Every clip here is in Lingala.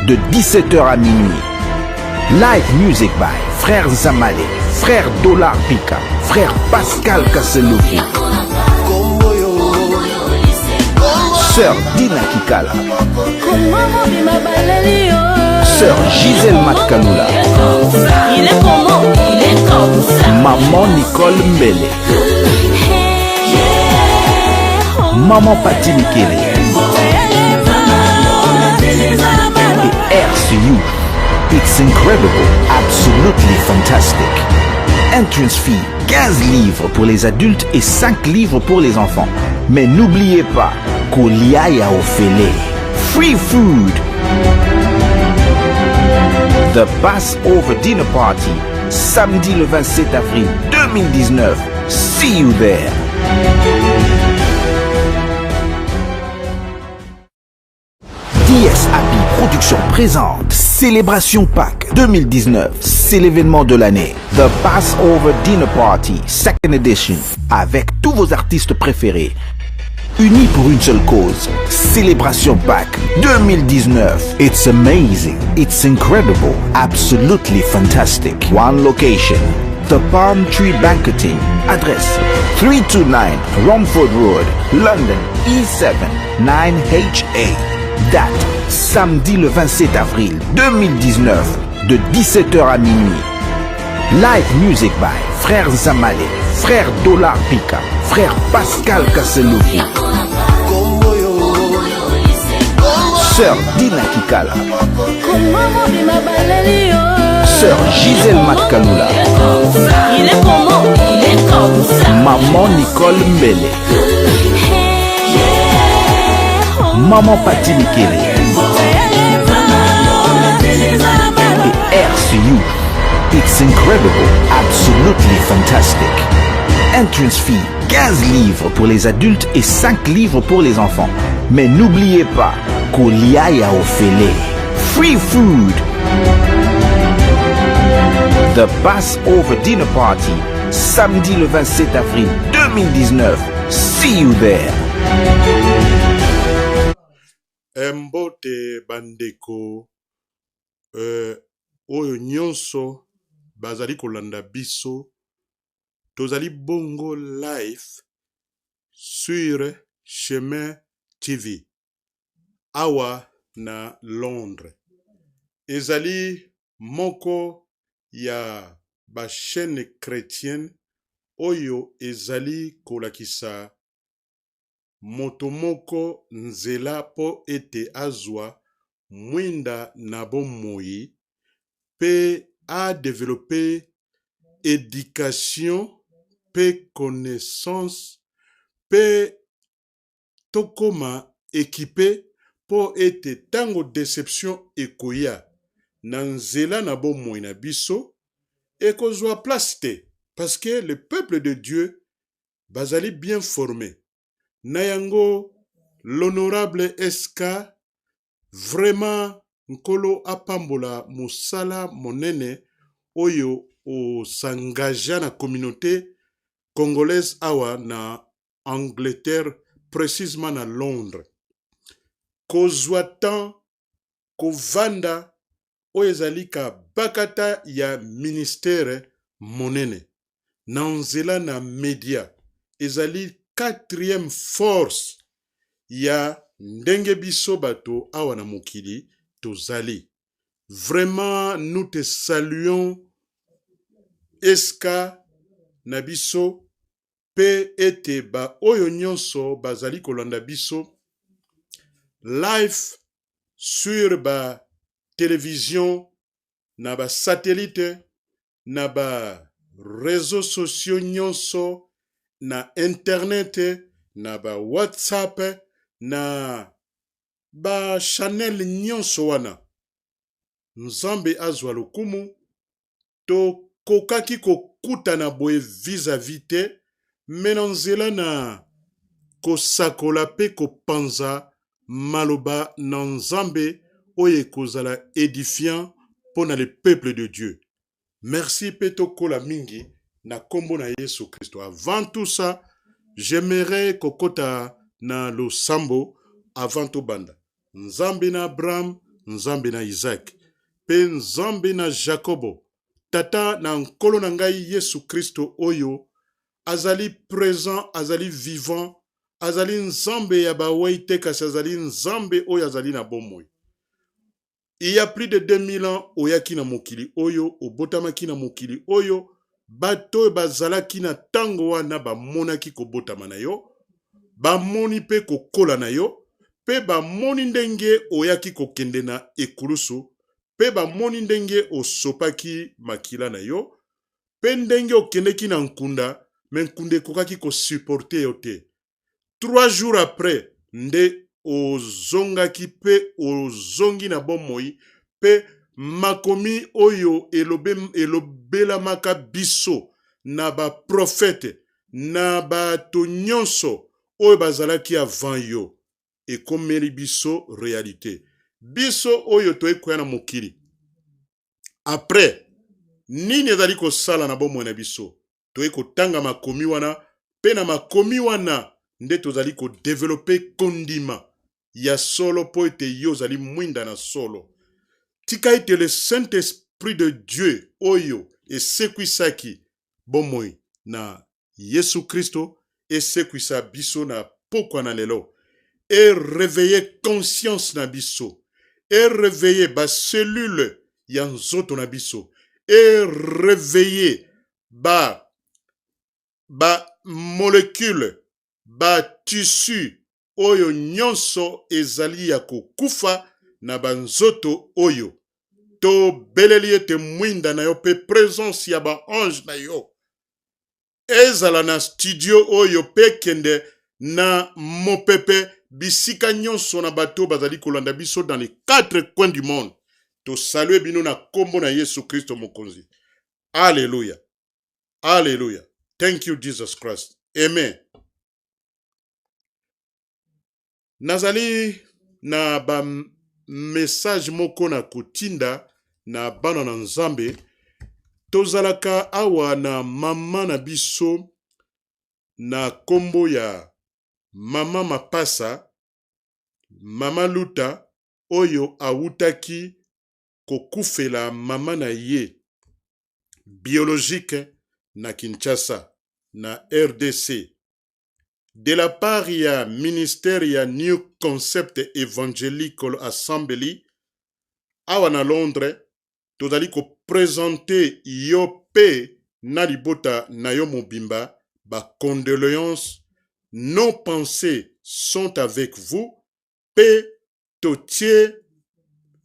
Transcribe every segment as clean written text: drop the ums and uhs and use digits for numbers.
de 17h à minuit. Live music by Frère Zamale, Frère Dollar Pika, Frère Pascal Kasseloufi, Sœur Dina Kikala, Sœur Gisèle Matkalula, Maman Nicole Mbele, Maman Pati Mikele et RCU. It's incredible, absolutely fantastic. Entrance fee 15 livres pour les adultes et 5 livres pour les enfants. Mais n'oubliez pas, Koliaya Ofele. Free food. The Passover Dinner Party, samedi le 27 avril 2019. See you there. DS Happy Production présente Célébration Pâques 2019. C'est l'événement de l'année. The Passover Dinner Party, second edition, avec tous vos artistes préférés. Unis pour une seule cause. Célébration Pâques 2019. It's amazing. It's incredible. Absolutely fantastic. One location. The Palm Tree Banqueting. Adresse 329 Romford Road, London, E7 9HA. Date, samedi le 27 avril 2019, de 17h à minuit. Live music by Frère Zamale, Frère Dollar Pika, Frère Pascal Kasseloufi, Sœur Dina Kikala, Sœur Gisèle Matkalula, Maman Nicole Mbele, Maman Pati Mikele et RCU. It's incredible, absolutely fantastic. Entrance fee 15 livres pour les adultes et 5 livres pour les enfants. Mais n'oubliez pas, Koliaya Ofele. Free food. The Passover Dinner Party, samedi le 27 avril 2019. See you there. Mbote bandeko oyo nyonso bazali kolanda biso tozali bongo live sur Chemin TV awa na Londres. Ezali moko ya ba chaîne chrétienne oyo ezali kolakisa motomoko nzela po ete azwa mwinda na bomoi pe a développé éducation pe connaissance pe tokoma équipé po ete tango déception ekoya na nzela na bomoi na biso ekozwa place te parce que le peuple de Dieu bazali bien formé. Nayango, l'honorable SK, vraiment, nkolo apambola musala monene, oyo o s'engagea na communauté congolaise awa na Angleterre, précisément na Londres. Kozwa tan, kovanda, oyezalika bakata ya ministère monene. Nanzela na media, ezali 4e force ya ndenge biso bato awa na mokili tozali. Vraiment, nous te saluons eska na biso pe ete ba oyo nyonso bazali kolanda biso live sur ba télévision na ba satellite na ba réseaux sociaux nyonso na internet, na ba WhatsApp, na ba channel nyonso wana. Nzambe azwa lokumu, to kokaki kokuta na boye vis-à-vis te, menanzela na kosakola pe kopanza maloba na Nzambe oye kozala édifiant pour le peuple de Dieu. Merci petoko la mingi. Na kombo na Yesu Christo. Avant tout ça, j'aimerais kokota na lo sambo avant tout banda. Nzambe na Abraham, nzambe na Isaac, pe nzambe na Jacobo, tata na nkolo na ngai Yesu Kristo oyo, azali présent, azali vivant, azali nzambe ya bawei te kasi azali nzambe oyo azali na bomoi. Il y a plus de 2000 ans, oyaki na mokili oyo, obotamaki na mokili oyo, bato bazalaki na tango wana bamonaki kobotama na yo, bamoni pe kokola na yo, pe bamoni ndenge oyaki kokende na ekulusu, pe bamoni ndenge osopaki makila na yo, pe ndenge okendeki na nkunda, men nkunda ekokaki kosupporte yo te. 3 jours après, nde ozongaki pe ozongi na bomoi, pe makomi oyo elobelamaka biso na ba prophète, na bato nyonso oyo bazalaki avant yo, ekomeli biso réalité. Biso oyo toekoya na mokili. Après, nini ezali kosala na bomoi na biso? Toekotanga makomi wana, pe na makomi wana nde tozali ko développer kondima ya solo po ete yo zali mwinda na solo. Tika ete le Saint-Esprit de Dieu oyo esekwisaki bomoi na Yesu Kristo esekwisa biso na pokwa na lelo, et réveiller conscience na biso, et réveiller ba cellule ya nzoto na biso, et réveiller ba molécule, ba tissu oyo nyonso ezali ya kokufa na banzoto oyo. To beleli ete mwinda na yo pe présence ya ba ange na yo ezala na studio oyo pe kende na mopepe bisika nyonso na bato bazali kolanda biso dans les 4 coins du monde. To salue bino na kombo na Yesu Kristo mokonzi. Alléluia. Alléluia. Thank you Jesus Christ. Amen. Nazali na ba message moko na kotinda na bana na nzambe. Tozalaka awa na mama na biso na kombo ya mama Mapasa, mama Luta oyo awutaki kokufela mama na ye biologique na Kinshasa na RDC. De la part ya ministère ya New Concept Evangelical Assembly awa na Londres, tozali ko présenter yo pe na libota na yo mobimba, ba condoléances, nos pensées sont avec vous, pe totie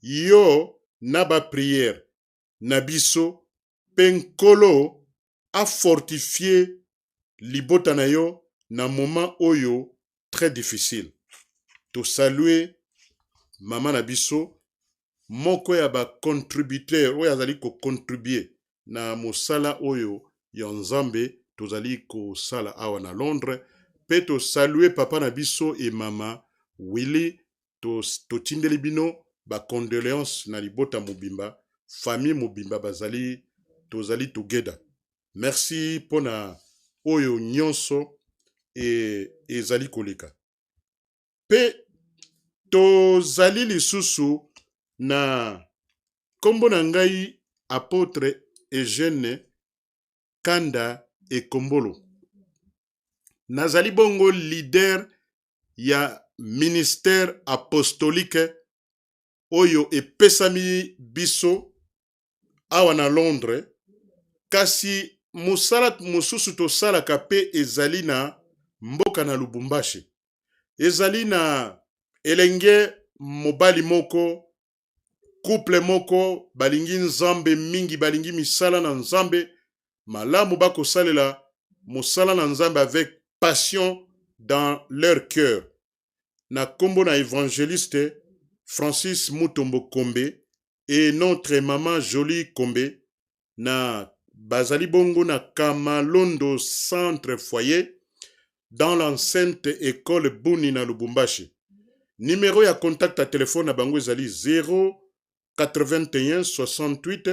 yo na ba prière na biso, pe nkolo a fortifié libota na yo na moment oyo très difficile. To saluer mama na biso, moko ya ba contributeur oyo azali ko contribuer na mosala oyo ya nzambe tozali ko sala awa na Londres, pe to saluer papa na biso e mama Willy, to tindeli bino ba condoléances na libota mobimba, famille mobimba bazali tozali together. Merci pona oyo nyonso ezali koleka. Pe tozali lisusu na kombo na ngai apôtre Eugène Kanda Ekombolo. Nazali bongo leader ya ministère apostolique oyo epesami biso awa na Londres, kasi musala mususu tosalaka pe ezali na mboka na Lubumbashi. Ezali na elenge mobali moko, couple moko, balingi nzambe mingi, balingi misala na nzambe, malamu bako salela musala na nzambe avec passion dans leur cœur. Na kombo na évangéliste Francis Mutombo Kombe et notre maman Jolie Kombe, na bazali bongo na Kamalondo Centre Foyer dans l'enceinte école Buni na Lubumbashi. Numéro ya contact à téléphone na bango ezali 081 68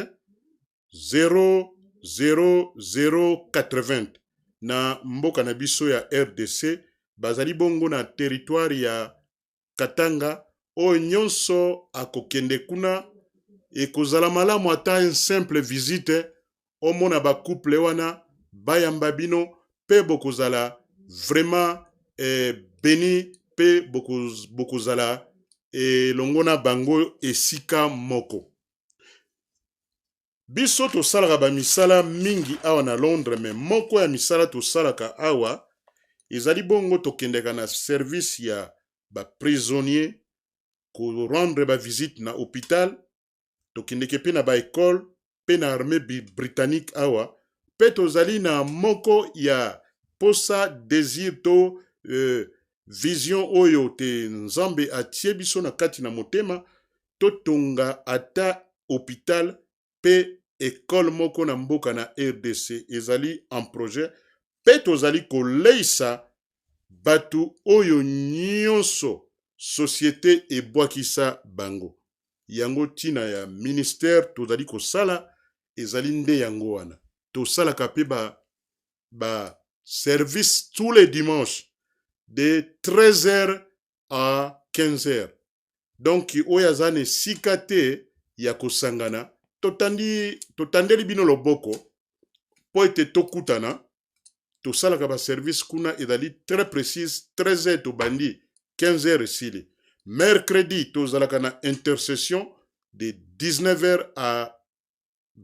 00080 na mboka na biso ya RDC, bazali bongo na territoire ya Katanga oyo nyonso akokende kuna ekozala malamu ata une simple visite omona couple wana bayamba bino pe bokozala vraiment béni pe bokozala elongo bango esika moko. Biso tosalaka bamisala mingi awa na Londres, mais moko ya misala tosalaka awa ezali bongo tokendeka na service ya prisonnier ko rendre visite na hôpital, tokendeke pe na école pe na armée britannique awa, pe tozali na moko ya posa désir to vision oyo te nzambe atie biso na kati na motema, totonga ata hôpital pe école moko na mboka na RDC ezali en projet, pe tozali koleisa batu oyo nyonso société ebwakisa bango. Yango tina ya ministère tozali kosala ezali nde yango wana. Tosalaka pe ba service tous les dimanches de 13h à 15h. Donc oyazane sikate ya kosangana totandeli bino loboko po ete tokutana tosalaka ba service kuna ezali très précise 13h to bandi 15h esili. Mercredi tozalaka na intercession de 19h à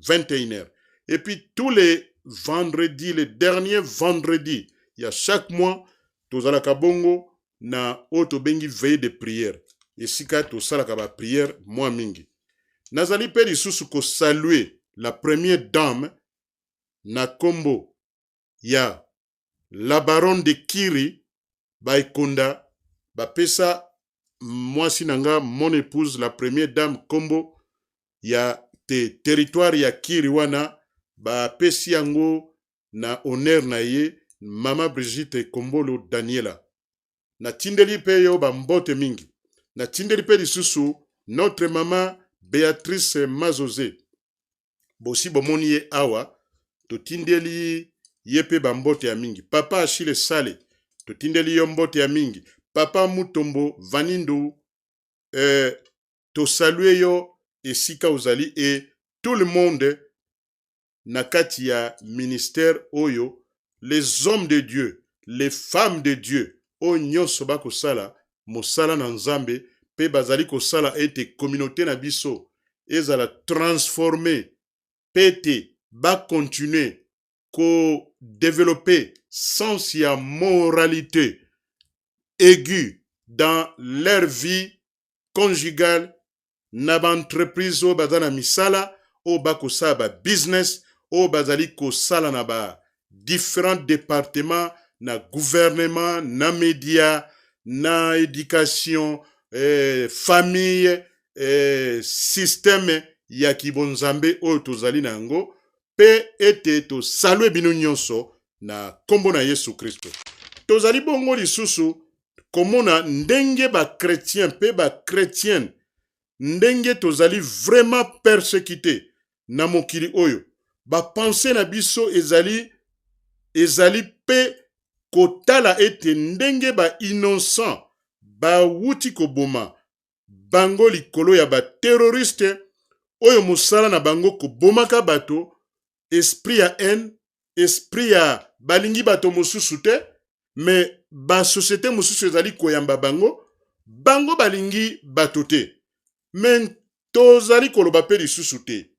21h. Et puis tous les vendredis, les derniers vendredis, il y a chaque mois tozalaka bongo na oto bengi veille de prière. Et sika tosalaka ba prière moi mingi. Nazali pe lisusu ko saluer la première dame na kombo ya la baronne de Kiri Baikonda bapesa mwasi nanga mon épouse la première dame kombo ya territoire ya Kiri wana bapesi yango na honneur na ye mama Brigitte Kombolo Daniela. Na tindeli pe yo bambote mingi. Na tindeli pe lisusu notre maman Béatrice Mazozé. Bosi bomoni ye awa to tindeli yepe bambote ya mingi. Papa Achille Sale to tindeli yo mbote ya mingi. Papa Mutombo Vanindu to salue yo esika uzali et tout le monde nakati ya ministère oyo, les hommes de Dieu, les femmes de Dieu o nyonso bakosala mosala na nzambe pe bazali kosala ete communauté na biso ezala transformer pete ba continuer ko développer sens ya moralité aiguë dans leur vie conjugale na ba entreprise o bazana misala o bakosala ba business o bazali kosala na ba différents départements na gouvernement na média na éducation famille système ya kibonzambe oyo tozali na yango pe ete to salue bino nyonso na kombo na Yesu Kristo. Tozali bongo lisusu komona ndenge ba chrétien pe ba chrétienne ndenge tozali vraiment persécuté na mokili oyo ba pensée na biso ezali pe kotala ete ndenge ba innocent ba wuti koboma bango likolo ya ba terroriste oyo mosala na bango kobomaka bato, esprit ya haine, esprit ya balingi bato mosusu te, mais ba société mosusu ezali koyamba bango balingi bato te. Men tozali koloba pe lisusu te.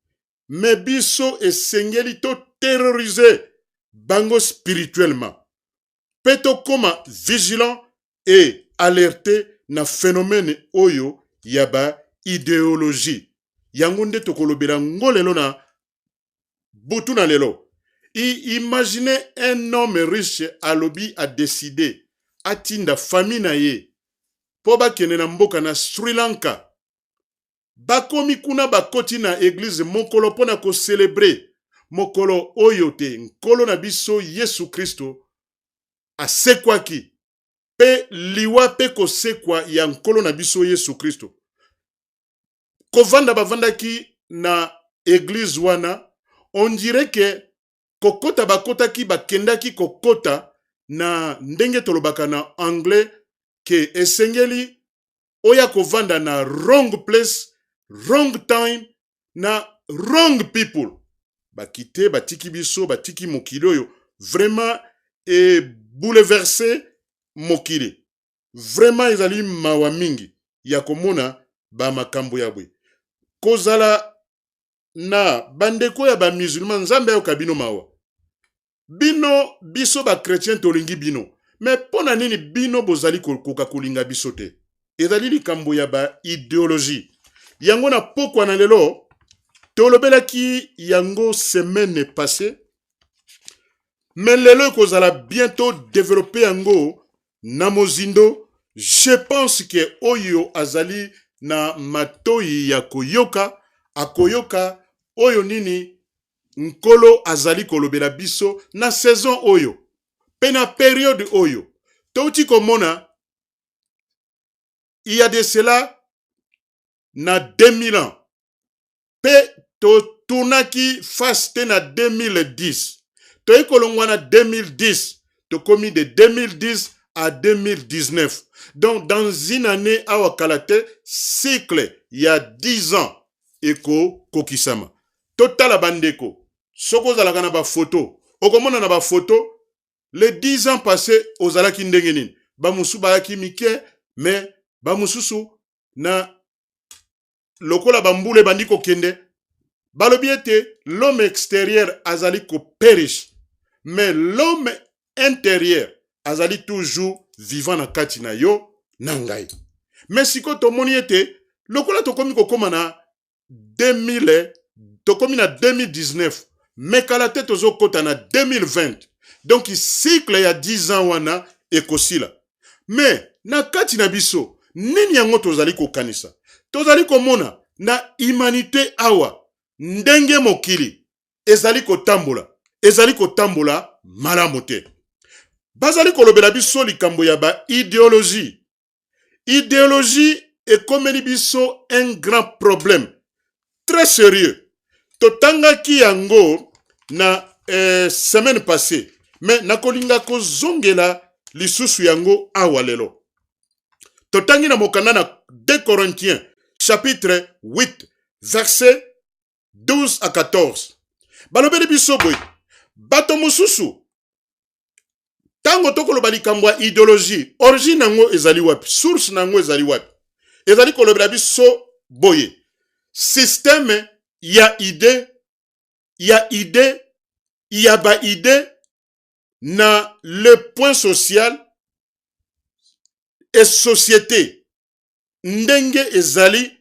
Mais biso esengeli to terroriser bango spirituellement. Peto koma vigilant et alerté na phénomène oyo yaba idéologie. Yango nde tokolobela ngolelo na butu na lelo. Imaginez un homme riche alobi a décidé atinda famille na ye po bakende na mboka na Sri Lanka. Bakomi kuna bakoti na église mokolo pona ko célébrer mokolo oyo te nkolo na biso Yesu Kristo asekwaki pe liwa pe kosekwa ya nkolo na biso Yesu Kristo. Kovanda bavandaki na église wana, on dirait que kokota bakotaki bakendaki kokota na ndenge tolobaka na anglais ke esengeli oya kovanda na wrong place, wrong time, na wrong people. Bakite, batiki biso, batiki mokili oyo. Vraiment, et bouleversé mokili. Vraiment, ezali mawa mingi. Ya komona, ba makambo ya bwe. Kozala na bandeko ya ba musulman, nzambe ya kabino mawa. Bino, biso ba chrétien tolingi bino. Mais pona nini bino bozali koka kolinga biso te. Ezali likambo ya ba idéologie. Yango na pokwa na lelo, tolobelaki yango semaine passée. Mais lelo kozala bientôt développer yango na mozindo. Je pense que oyo azali na matoi ya koyoka, akoyoka oyo nini nkolo azali kolobela biso na saison oyo. Pe na période oyo. Touti komona, il y a de cela na 2000 ans. Pe to tournaki faste na 2010. To ekolongwa na 2010. To komi de 2010 à 2019. Donc, dans une année, awa kalate, cycle, il y a 10 ans, eko kokisama. Total bandeko. Soko zalaka na ba photo. Okomona na ba photo, les 10 ans passés, ozalaki ndenge nini. Ba musu bayaki mike, mais ba mususu na lokola bambule bandiko kende. Balobi ete, l'homme extérieur azali ko perish. Mais l'homme intérieur azali toujours vivant na kati na yo nangai. Mais siko tomoni ete lokola tokomi kokoma na 2000 tokomi na 2019 mais kala te tozo kota na 2020. Donc cycle ya 10 ans wana ekosila. Mais na kati na biso nini yango tozali kokanisa? Tozali komona na humanité awa ndenge mokili ezali kotambola malamu te. Bazali kolobela biso likambo ya ba idéologie. Idéologie ekomeli biso un grand problème très sérieux. Totangaki yango na semaine passée. Mais nakolinga kozongela lisusu yango awa lelo. Totangi na mokanda na 2 Corinthiens chapitre 8 verset 12 à 14. Balobeli biso boy. Bato mususu tango tokoloba likambo ya idéologie, origine nango ezali wapi, source nango ezali wapi. Ezali kolobela biso boye. Système ya idée, ya ba idée na le point social et société. Ndenge ezali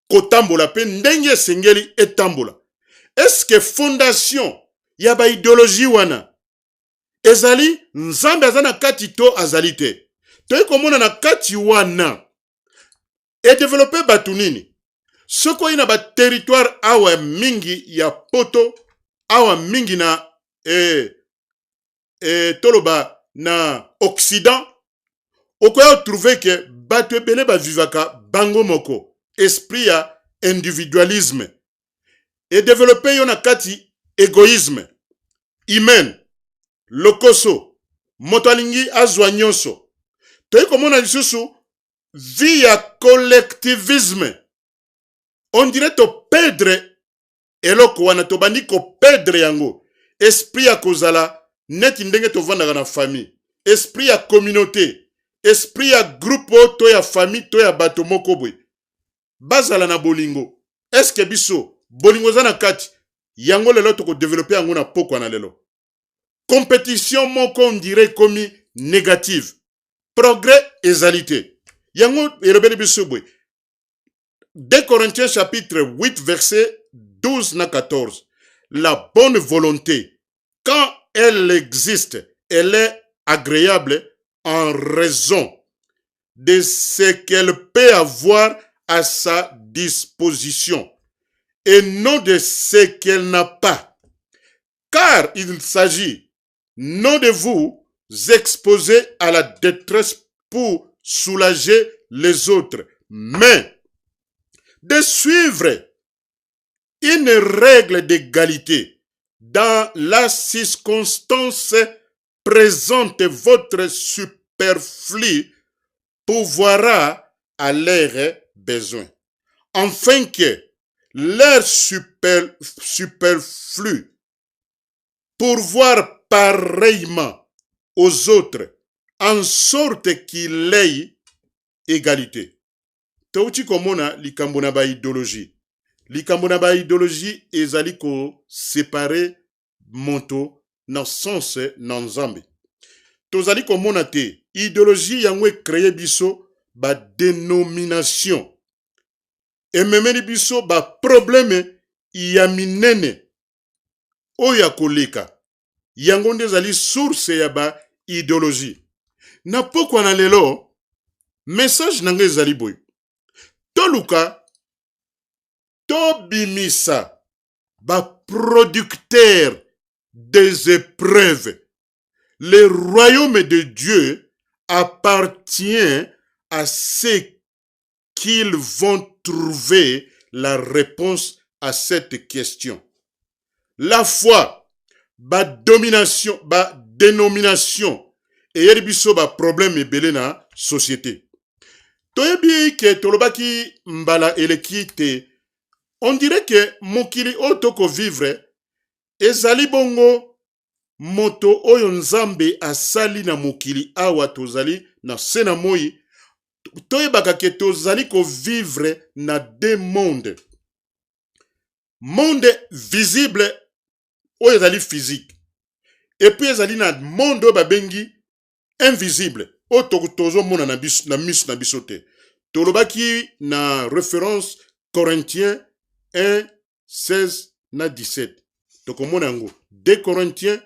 kotambola pe ndenge esengeli etambola. Est-ce que fondation ya ba idéologie wana ezali nzambe azana kati to azali te? Toyi komona na kati wana e développer batu nini? Soko ina ba territoire awa mingi ya poto, awa mingi na toloba na Occident, okoya trouver que batu ebele ba vivaka bango moko, esprit ya individualisme. Et développer yon na kati égoïsme, humain, lokoso, motalingi azwa nyonso. Toyi komona lisusu via collectivisme. On dirait to perdre eloko wana to bandi ko perdre yango. Esprit ya kozala neti ndenge to vandaka na famille. Esprit ya communauté. Esprit ya groupe to ya famille to ya bato moko boy. Bazala na bolingo. Est-ce que biso bolingo za na kati yango lelo to ko développer yango na poko na lelo. Compétition moko on dirait comme négative. Progrès ezalité. Yango elobeli biso boy. 2 Corinthiens chapitre 8 verset 12 à 14. La bonne volonté, quand elle existe, elle est agréable en raison de ce qu'elle peut avoir à sa disposition et non de ce qu'elle n'a pas. Car il s'agit non de vous exposer à la détresse pour soulager les autres, mais de suivre une règle d'égalité. Dans la circonstance présente, votre superflu pourvoira à leurs besoins, afin que leur superflu pourvoir pareillement aux autres, en sorte qu'il ait égalité. Tauti komona likambo na ba idéologie. Likambo na ba idéologie ezali ko séparer moto na sens na nzambe. Tozali komona te idéologie yango créé biso ba dénomination. Ememeli biso ba problème ya minene oya koleka. Yango nde ezali source ya ba idéologie. Na pokwa na lelo message nange ezali boy. Toluka tobimisa ba producteur des épreuves. Le royaume de Dieu appartient à ceux qu'ils vont trouver la réponse à cette question. La foi, ba domination, ba dénomination, et yerbiso ba problème ebele na société. Toyebi ke tolobaki mbala eleki te, on dirait que mokili otoko vivre, ezali bongo moto oyo nzambe asali na mokili awa tozali na sena moi, toyebaka ke tozali ko vivre na deux mondes. Monde visible oyo ezali physique. Et puis ezali na monde oyo babengi invisible. O tozo mona na biso na miso na biso te. Tolobaki na référence Corinthiens 1 16 na 17. Tokomona yango 2 Corinthiens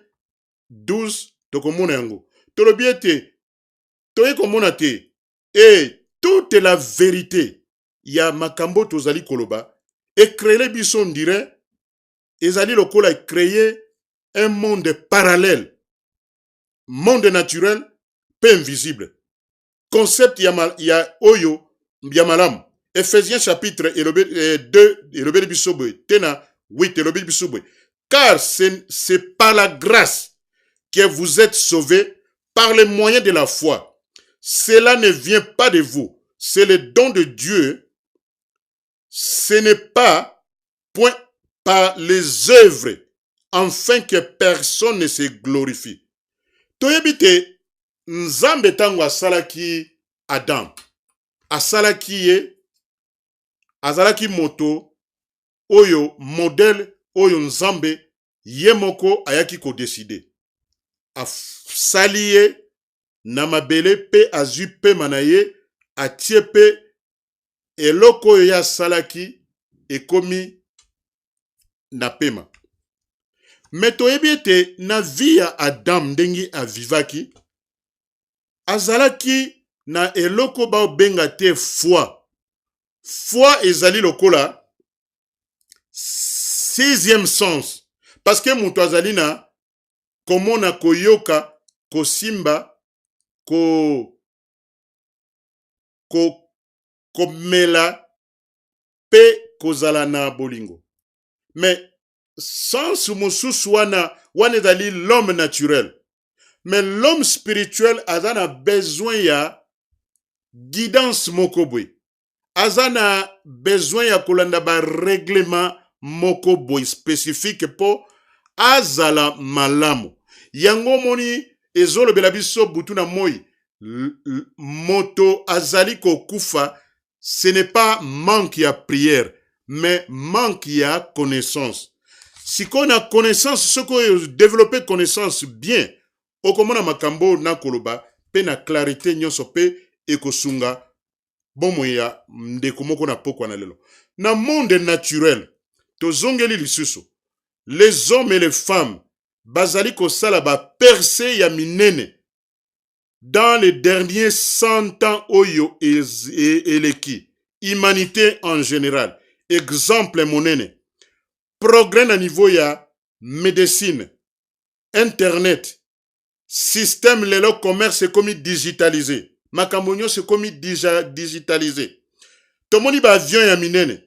12 tokomona yango. Tolobi ete toye komona te et toute la vérité ya makambo tozali koloba et créer biso on dirait ezali lokola créer un monde parallèle, monde naturel peu invisible. Concept ya oyo ya malam. Ephésiens chapitre 2 elobeli biso boy tena 8 elobeli biso boy. Car c'est par la grâce que vous êtes sauvés par le moyen de la foi. Cela ne vient pas de vous, c'est le don de Dieu. Ce n'est pas point par les œuvres, afin que personne ne se glorifie. Toyebite nzambe tango asalaki Adam, asalaki ye, azalaki moto oyo modèle oyo nzambe ye moko ayaki ko décider. Asali ye na mabele pe azu pe manaye atie pe eloko oyo ya salaki ekomi na pema. Mais toyebi ete na vie ya Adam ndengi avivaki azalaki na eloko ba benga te foi. Foi ezali lokola sixième sens. Parce que mutu azali na komona koyoka kosimba komela pe kozala na bolingo. Mais sans mosusu wana ezali l'homme naturel. Mais l'homme spirituel azana besoin ya guidance mokobwe. Azana besoin ya kolanda ba règlement mokobwe spécifique po azala malamu. Yango moni ezolo bela biso butu na moi. Moto azali kokufa, ce n'est pas manque ya prière, mais manque ya connaissance. Si qu'on a connaissance, ce qu'on développer connaissance bien, okomona makambo na koloba, pe na clarité nyonso pe ekosunga bomo ya ndeko moko na pokwa na lelo. Na monde naturel, tozongeli lisusu, les hommes et les femmes bazali kosala ba percée ya minene dans les derniers 100 ans oyo eleki, humanité en général. Exemple monene, progrès na niveau ya médecine, internet, système lelo commerce komi digitalisé. Makambo se komi digitalisé. Tomoni ba avion ya minene.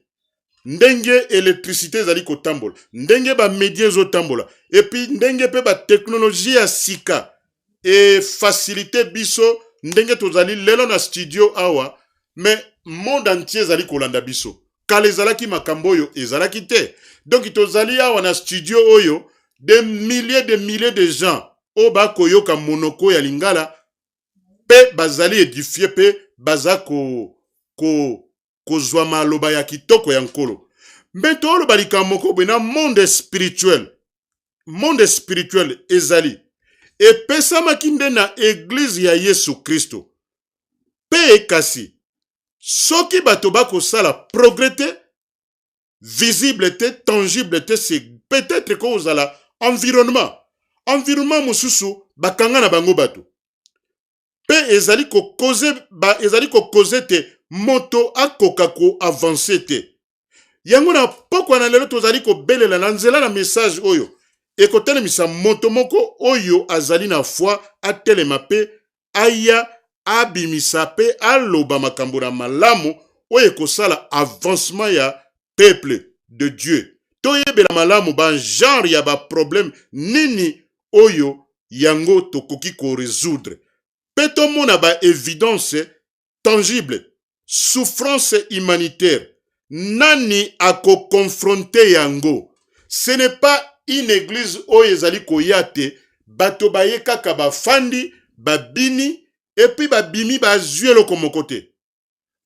Ndenge électricité zali ko tambola. Ndenge ba médias zo tambola. Et puis ndenge pe ba technologie ya sika. Et facilité biso ndenge tozali lelo na studio awa. Mais monde entier ezali kolanda biso. Kala ezalaki makambo oyo ezalaki te. Donc tozali awa na studio oyo des milliers de gens oyo bakoyoka monoko ya lingala pe bazali édifié pe baza kozwa maloba ya kitoko ya nkolo. Mbe toloba likambo moko boye na monde spirituel. Monde spirituel ezali epesamaki nde na église ya Yesu Kristo. Pe kasi soki bato bakosala progrès te, visible te, tangible te, c'est peut-être que ozala environnement mosusu bakanga na bango bato. Pe ezali ko cause te moto akoka ko avancer te. Yango na pokwa na lelo tozali ko belela na nzela na message oyo. Ekotelemisa moto moko oyo azali na foi atelema pe aya abimisa pe aloba makambo na malamu oyo ekosala avancement ya peuple de Dieu. Toyebela malamu ba genre ya ba problème nini oyo yango tokoki ko résoudre. Pe tomona ba évidence tangible, souffrance humanitaire. Nani ako confronter yango. Ce n'est pas une église oyo ezali koyate bato baye kaka bafandi babini et puis babimi bazue loko moko te.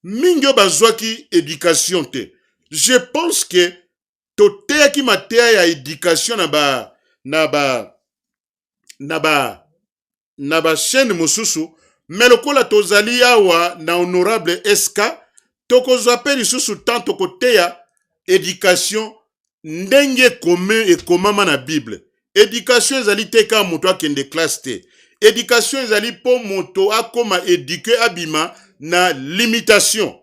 Mingi bazwaki éducation te. Je pense que toteyaki mateya ya éducation na ba chaîne mosusu mais lokola tozali awa na honorable SK tokozwa pe lisusu tant tokoteya éducation ndenge ekomama na Bible. Éducation ezali te ka moto akende classe te. Éducation ezali po moto akoma éduqué abima na limitation.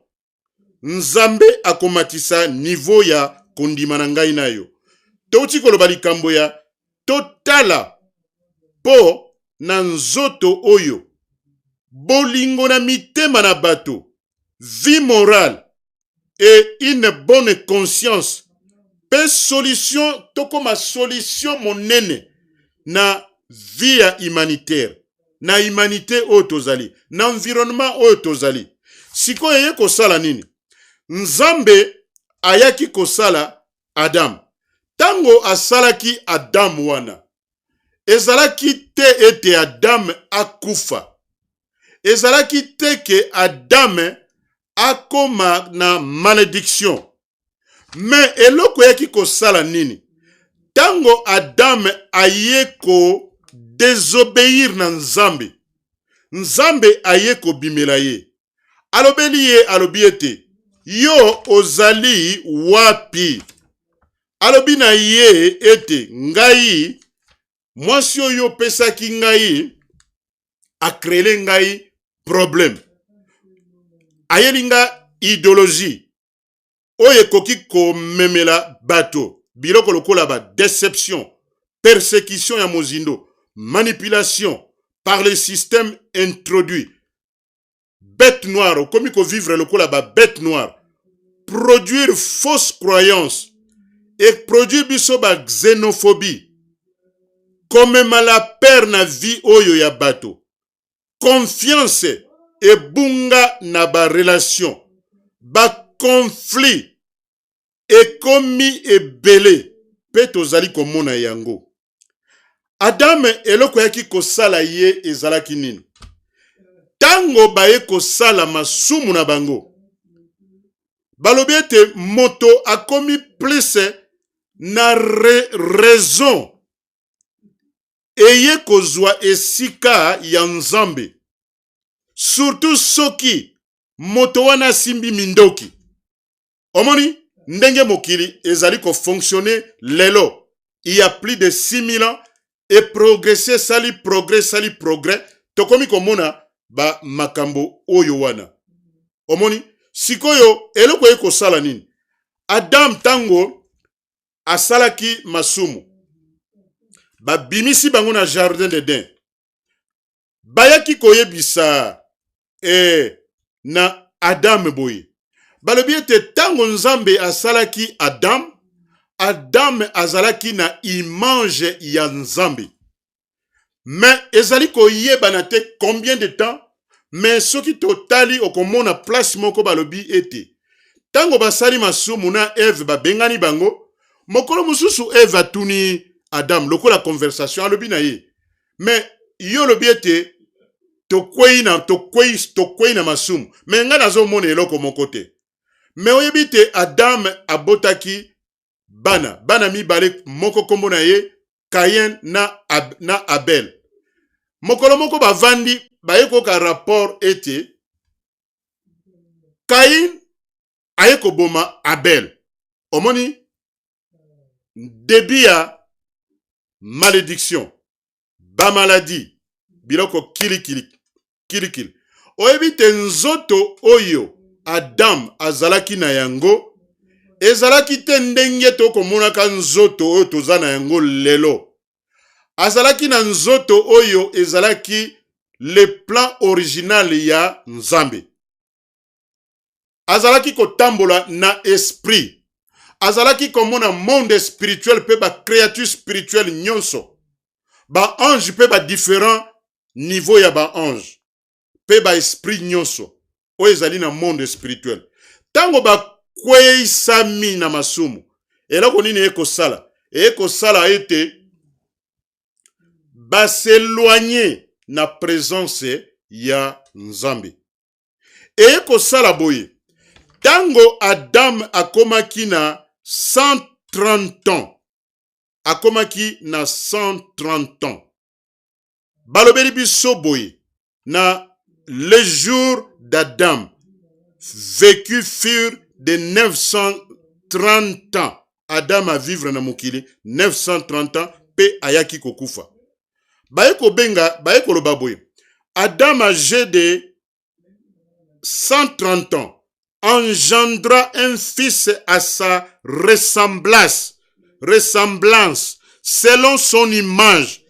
Nzambe akomatisa niveau ya kondima na ngai na yo. Touti koloba likambo ya totala po na nzoto oyo. Bolingo na mitema na bato. Vie morale et une bonne conscience. Pe solution, tokoma solution monene na vie humanitaire, na humanité oyo tozali, na environnement oyo tozali. Siko yeye kosala nini? Nzambe ayaki kosala Adam. Tango asalaki Adam wana, ezalaki te ete Adam akufa. Ezalaki te ke Adam akoma na malédiction. Mais eloko yaki kosala nini? Tango Adam aye ko désobéir na Nzambe. Nzambe aye ko bimela ye. Alobeli ye alobi ete yo ozali wapi? Alobi na ye ete ngai mwasi oyo pesaki ngai akrele ngai problème. Ayelinga idéologie. Oye koki ko memela bato. Biloko lokola ba déception, persécution ya mozindo, manipulation par les systèmes introduits. Bête noire, komi ko vivre lokola ba bête noire. Produire fausse croyance et produire biso ba xénophobie. Comme la peur na vie oyo ya bato. Confiance et bunga na ba relation. Ba conflit ekomi ebele pe tozali komona yango. Adam eloko yaki kosala ye ezalaki nini? Tango baye kosala masumu na bango. Balobi ete moto akomi plus na raison eye kozwa esika ya Nzambe. Surtout soki moto wana simbi mindoki. Omoni, ndenge mokili ezali ko fonctionner lelo. Il y a plus de 6000 ans et progresser sali progrès. Tokomi komona ba makambo oyo wana. Omoni, sikoyo eloko eko sala nini? Adam tango asalaki masumu. Ba bimisi bango na jardin d'Eden. Bayaki koyebisa na Adam boye. Balobi ete tango Nzambe asalaki Adam azalaki na image ya Nzambe. Mais ezali koyeba na te combien de temps mais soki totali okomona place moko balobi ete tango basali masumu na Eve babengani bango mokolo mususu Eve atuni Adam lokola conversation alobi na ye mais yo lobi ete tokwei na masumu mais nga nazomona eloko moko te mais oyebi te Adam abotaki bana mibale moko kombo na ye Caïn na Abel mokolo moko bavandi bayekoka rapport ete Caïn ayeko boma Abel omoni début ya malédiction ba maladie biloko kilikili oyebi te nzoto oyo Adam azalaki na yango ezalaki te ndenge tokomonaka nzoto oyo toza na yango lelo azalaki na nzoto oyo ezalaki le plan original ya Nzambe azalaki kotambola na esprit azalaki komona monde spirituel pe ba créature spirituelle nyonso ba ange pe ba différents niveau ya ba ange pe ba esprit nyonso oyo ezali na monde spirituel tango ba kweisami na masumu eloko nini ekosala ete baseloigner na présence ya Nzambe ekosala boye tango Adam akomaki na 130 ans akomaki na 130 ans balobeli biso boye na les jours d'Adam vécu furent de 930 ans Adam a vivre na mokili 930 ans pe ayaki kokufa bayeko loba boye Adam âgé de 130 ans engendra un fils à sa ressemblance selon son image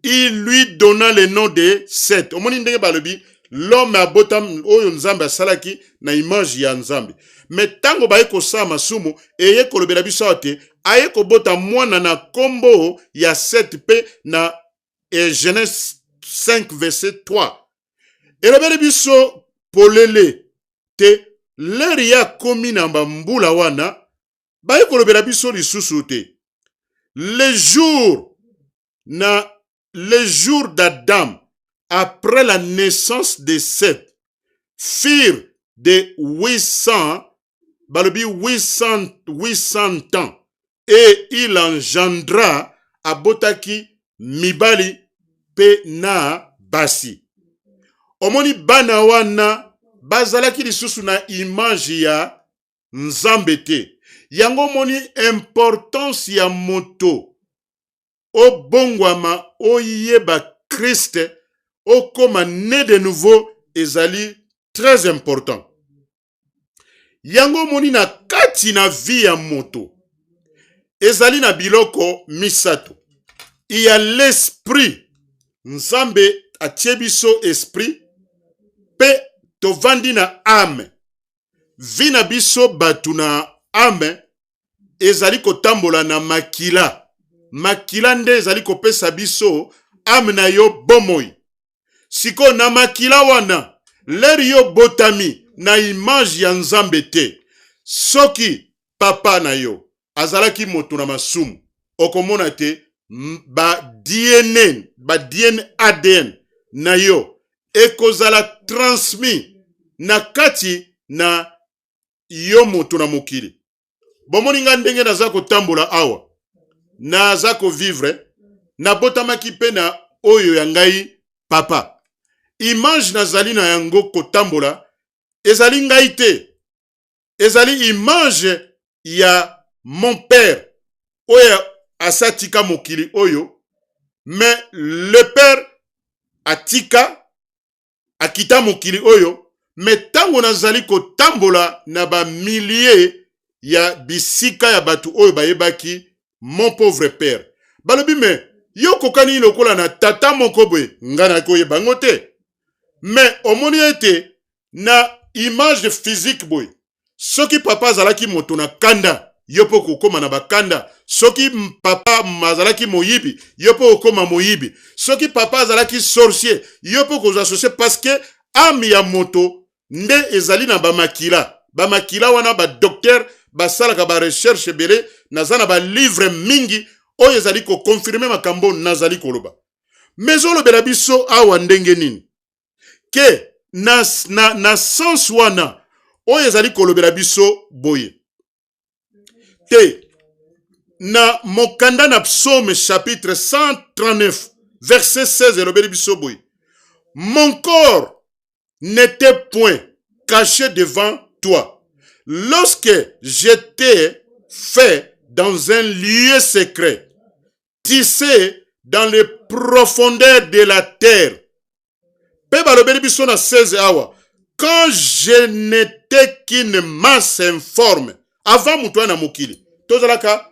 il lui donna le nom de Seth omoni ndenge balobi l'homme abotam oyo Nzambe asalaki na image ya Nzambe mais tango bayeko sa masumu eyeko lobela biso te ayeko bota mwana na kombo ya Seth pe na Genèse 5 verset 3 elobeli biso polele te leri ya komi na mbula wana bayeko lobela biso lisusu te les jours d'Adam après la naissance de Seth firent de 800 ans et il engendra abotaki mibali pe na basi omoni bana wana bazalaki lisusu na image ya Nzambe te yango moni importance ya moto obongwama oyeba Christ okoma né de nouveau ezali très important yango moni na kati na vie ya moto ezali na biloko misato il y a l'esprit Nzambe atie biso esprit pe tovandi na âme vi na biso batu na âme ezali kotambola na makila nde ezali kopesa biso âme na yo bomoi siko na makila wana leri yo botami na image ya Nzambe te soki papa na yo azalaki moto na masumu okomona te ba DNA ADN na yo ekozala transmis na kati na yo moto na mokili bomoni nga ndenge naza kotambola awa naza ko vivre na botamaki pe na oyo ya ngai papa image nazali na yango kotambola ezali ngai te ezali image ya mon père oyo asatika mokili oyo mais le père atika akita mokili oyo mais tango nazali kotambola na ba milliers ya bisika ya batu oyo bayebaki mon pauvre père balobi me yo kokani lokola na tata moko boye ngana koyeba ngote mais omoni ete na image physique boye soki papa azalaki moto na kanda yo po kokoma na bakanda soki papa mazalaki moyibi yo po kokoma moyibi soki papa azalaki sorcier yo po kozwa associé parce que ame ya moto nde ezali na bamakila. Bamakila wana ba docteur basalaka ba recherche bele nazana ba livre mingi oyo ezali ko confirmer makambo nazali koloba. Mezolo bela biso awa ndenge nini ke na sens wana oyo ezali kolobela biso boye te na mokanda na psaume chapitre 139 verset 16 elobeli biso boye mon corps n'était point caché devant toi lorsque j'étais fait dans un lieu secret tissé dans les profondeurs de la terre. Pe balobeli biso na 16 awa quand je n'étais qu'une masse informe avant mutu na mokili tozalaka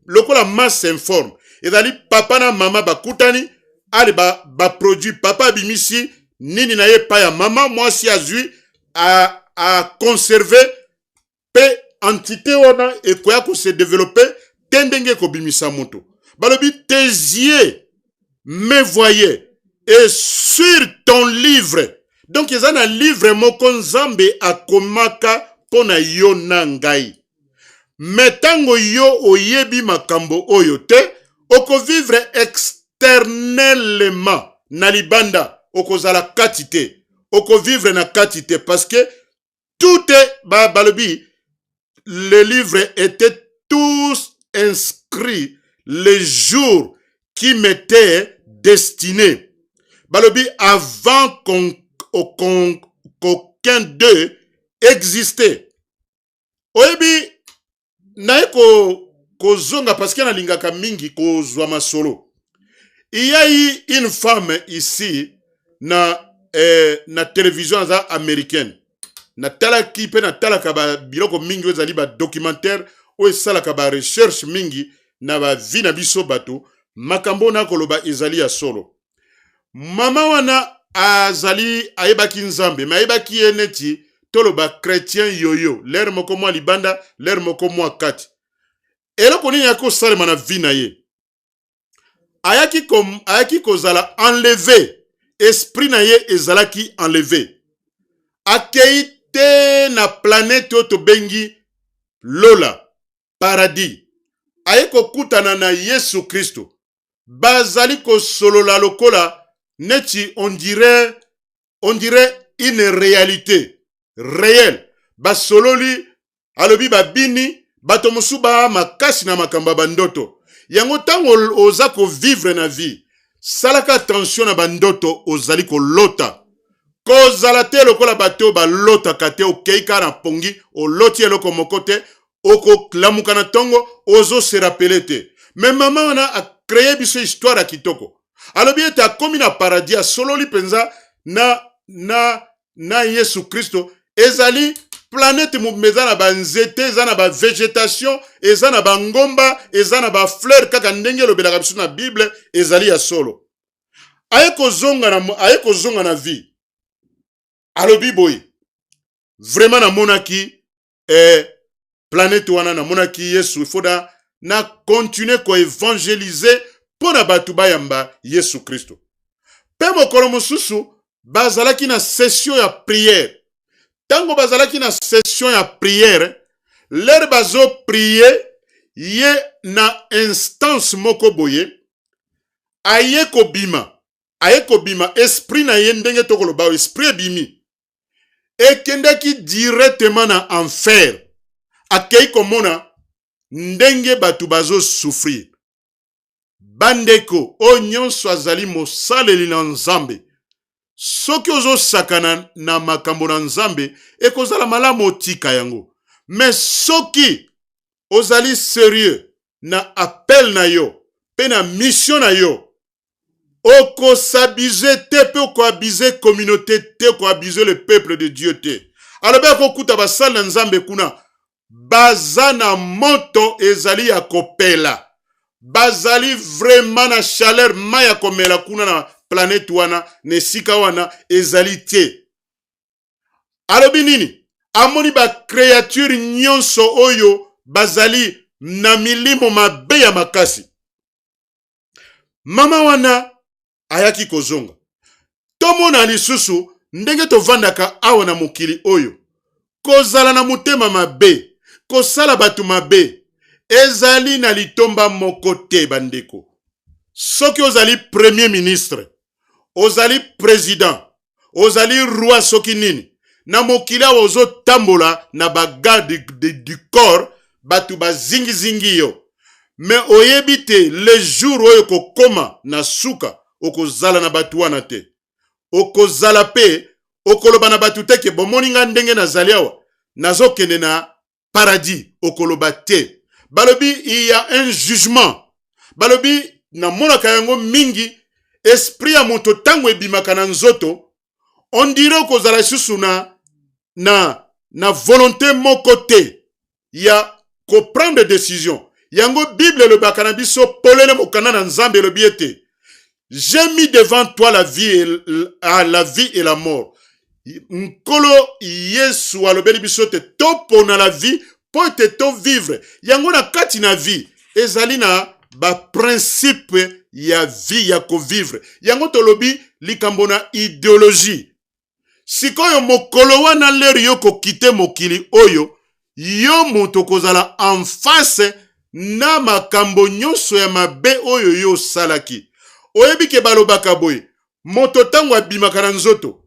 lokola masse informe ezali papa na mama bakutani ali ba produit papa bimisi nini na ye pa ya mama mwasi azui a conserver pe entité wana ekoya ko se développer tendenge ko bimisa mutu balobi tes yeux me voyaient et sur ton livre donc ils ont un livre moko nzambe akomaka pona yo na ngai metango yo oyebi makambo oyo te oko vivre externellement na libanda okozala kati te oko vivre na kati te parce que tout est balobi les livres étaient tous inscrits les jours qui m'étaient destinés balobi avant qu'aucun d'eux existait. Oyebi nae ko zonga parce que na lingaka mingi ko zwa masolo. Il y a eu une femme ici na télévision américaine. Na talaki pe na talaka ba biloko mingi ezali ba documentaire o esalaka ba recherche mingi na ba vie na biso bato makambo na koloba ezali ya solo. Mama wana azali ayebaki nzambe ma ayebaki eneti toloba chrétien yoyo l'air moko mwa libanda l'air moko mwa kati eloko nini yako salema na vie na ye ayaki kozala enlevé esprit na ye ezalaki enlevé akei te na planète oto bengi lola paradis ayeko kutana na Yesu Kristo bazali ko solola lokola neti on dirait une réalité réelle basololi alobi babini bato musuba makasi na makamba bandoto yango tango oza ko vivre na vie salaka attention na bandoto ozali ko lota kozala te lokola bato balota kate okeika na pongi oloti eloko moko te oko klamuka na tongo ozo se rappeler te mais maman wana a créé biso histoire ya kitoko alobi ete akomi na paradis asololi penza na Yesu Kristo ezali planète meza na ba nzete eza na ba végétation eza na ba ngomba eza na ba fleur kaka ndenge lobelaka biso na Bible ezali ya solo aye kozonga na vie alobi boy vraiment na monaki planète wana na monaki Yesu il faut na continuer ko évangéliser pona batu bayamba Yesu Kristo pe mokolo mosusu bazalaki na session ya prière tango bazalaki na session ya prière l'air bazo prier ye na instance moko boye aye kobima esprit na ye ndenge tokoloba esprit bimi ekendaki directement na enfer akei komona ndenge batu bazo souffrir bandeko o nyonso azali mosaleli na nzambe soki ozo sakana na makambo na nzambe ekozala malamu otika yango mais soki ozali sérieux na appel na yo pe na mission na yo okosabize te pe okoabize communauté te okoabize le peuple de Dieu te alobi akokuta basali na nzambe kuna baza na moto ezali ya kopela bazali vraiment na chaleur maya komela kuna na planète wana nesika wana ezali te alobi nini amoni ba créature nyonso oyo bazali na milimo mabe ya makasi mama wana ayaki kozonga tomona lisusu ndenge tovandaka awa na mokili oyo kozala na motema mabe kosala bato mabe ezali na litomba moko te bandeko. Soki ozali premier ministre, ozali président, ozali roi soki nini, na mokili awa ozotambola na bagarde du corps batu bazingi yo. Mais oyebi te le jour oyo kokoma na suka okozala na batu wana te. Okozala pe okoloba na batu te ke bomoni nga ndenge nazali awa nazokende na paradis okoloba te. Balobi il y a un jugement. Balobi na monaka yango mingi esprit ya moto tango ebimaka na nzoto on dirait okozala susu na volonté moko te ya ko prendre décision. Yango Bible le bakana biso polele mokana na nzambe le biete. J'ai mis devant toi la vie et la mort. Nkolo Yesu alobeli biso te topo na la vie po te to vivre. Yango na kati na vie ezali na ba principe ya vie ya ko vivre. Yango tolobi likambo na idéologie. Sikoyo mokolo wana lero yo ko kite mokili oyo yo moto kozala en face na makambo nyonso ya mabe oyo yo salaki. Oyebi ke balobaka boye moto tango abimaka na nzoto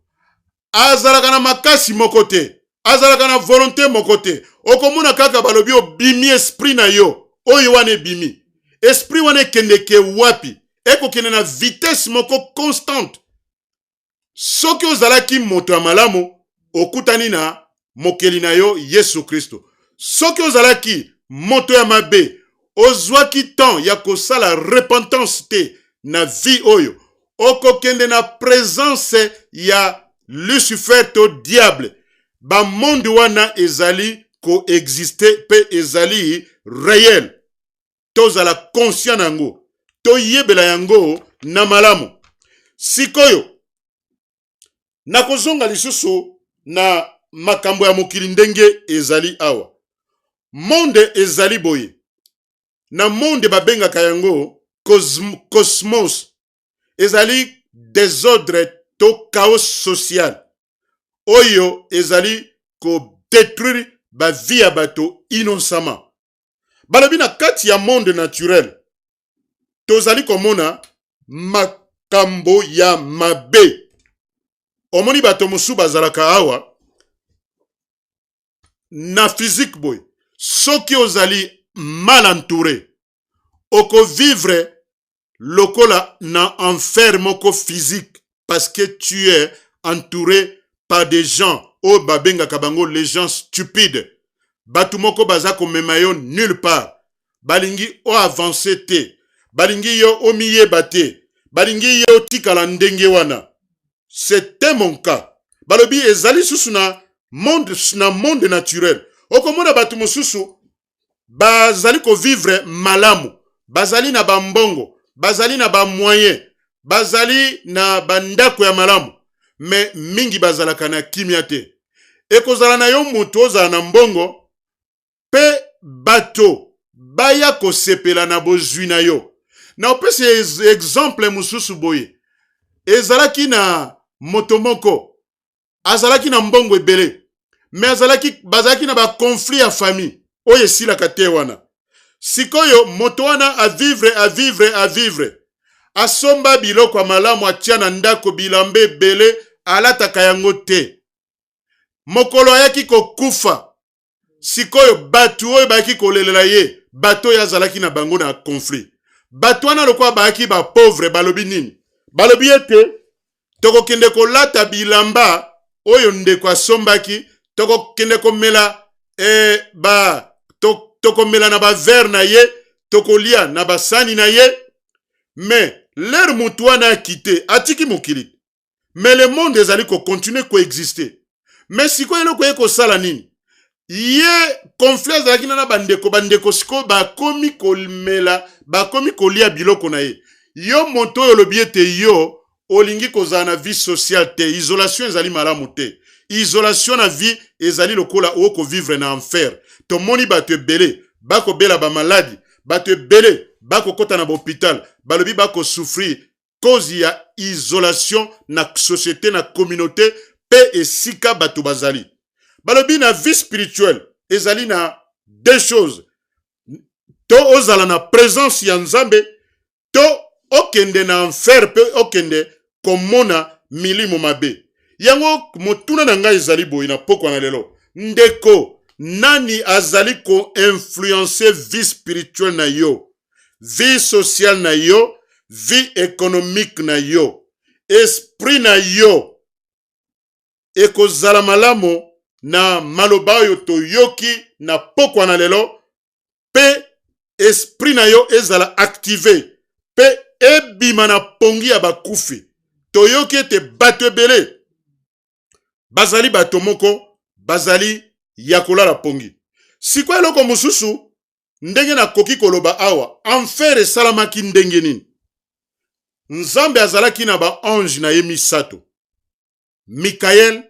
azalaka na makasi moko te, azalaka na volonté moko te. Okomona kaka balobi obimi esprit na yo oyo wana ebimi. Esprit wana ekendeke wapi? Ekokende na vitesse moko constante. Soki ozalaki moto ya malamu okutani na mokeli na yo Yesu Kristo. Soki ozalaki moto ya mabe ozwaki temps ya kosala repentance te na vie oyo okokende na présence ya Lucifer to diable. Ba monde wana ezali coexister pe ezali réel. Tozala conscient nango, toyebela yango na malamu. Sikoyo nakozonga lisusu na makambo ya mokili ndenge ezali awa. Monde ezali boye. Na monde babengaka yango cosmos. Ezali désordre to chaos social. Oyo ezali ko détruire ba vie ya bato innocemment. Balobi na kati ya monde naturel tozali komona makambo ya mabe. Omoni bato musu bazalaka awa na physique boy. Soki ozali mal entouré oko vivre lokola na enfer moko physique parce que tu es entouré par des gens o babenga kabango les gens stupides. Batu moko baza komema yo nulle part. Balingi o avancer te. Balingi yo o miyeba te. Balingi yo tikala ndenge wana. C'était mon cas. Balobi ezali susu na monde naturel. Okomona batu mosusu bazali ko vivre malamu. Bazali na bambongo. Bazali na ba moyen. Bazali na bandako ya malamu. Mais mingi bazalaka na kimia te. Ekozala na yo mutu ozala na mbongo pe bato baya kosepela na bozwi na yo. Na opesi exemple mususu boye. Ezalaki na moto moko azalaki na mbongo ebele mais bazalaki na ba conflit ya famille oyo esilaka te wana. Sikoyo moto wana a vivre asomba biloko malamu atia na ndako bilambe ebele alataka yango te. Mokolo ayaki kokufa sikoyo batu oyo bayaki kolelela ye bato oyo azalaki na bango na conflit. Bato wana lokwa bayaki ba pauvre balobi nini? Balobi ete tokokende kolata bilamba oyo ndeko asombaki, tokokende komela tokomela na ba verre na ye, tokolia na basani na ye. Mais l'air mutu wana akite atiki mokili. Mais le monde ezali ko continuer coexister. Mais sikoyo eloko ye kosala nini? Ye conflit azalaki na bandeko siko bakomi komela, bakomi kolia biloko na ye. Yo moto oyo lobi ete yo olingi kozala na vie sociale te. Isolation ezali malamu te. Isolation na vie ezali lokola oko vivre na enfer. Tomoni bato ebele bako bela ba maladi, bato ebele bako kota na hôpital, balobi bako souffrir cause ya isolation na société na communauté pe esika bato bazali. Balobi na vie spirituelle, ezali na deux choses. To ozala na présence ya Nzambe, to okende na enfer pe okende komona milimo mabe. Yango motuna na ngai ezali boyi na pokwa na lelo. Ndeko, nani azali ko influencer vie spirituelle na yo, vie sociale na yo, vie économique na yo, esprit na yo, ekozala malamu na maloba oyo toyoki na pokwa na lelo, pe esprit na yo ezala activé, pe ebima na pongi ya bakufi. Toyoki ete bato ebele bazali bato moko, bazali ya kolala pongi. Sikwa eloko mosusu ndenge na koki koloba awa, enfer esalamaki ndenge nini? Nzambe azalaki na ba ange na ye misato: Mikael,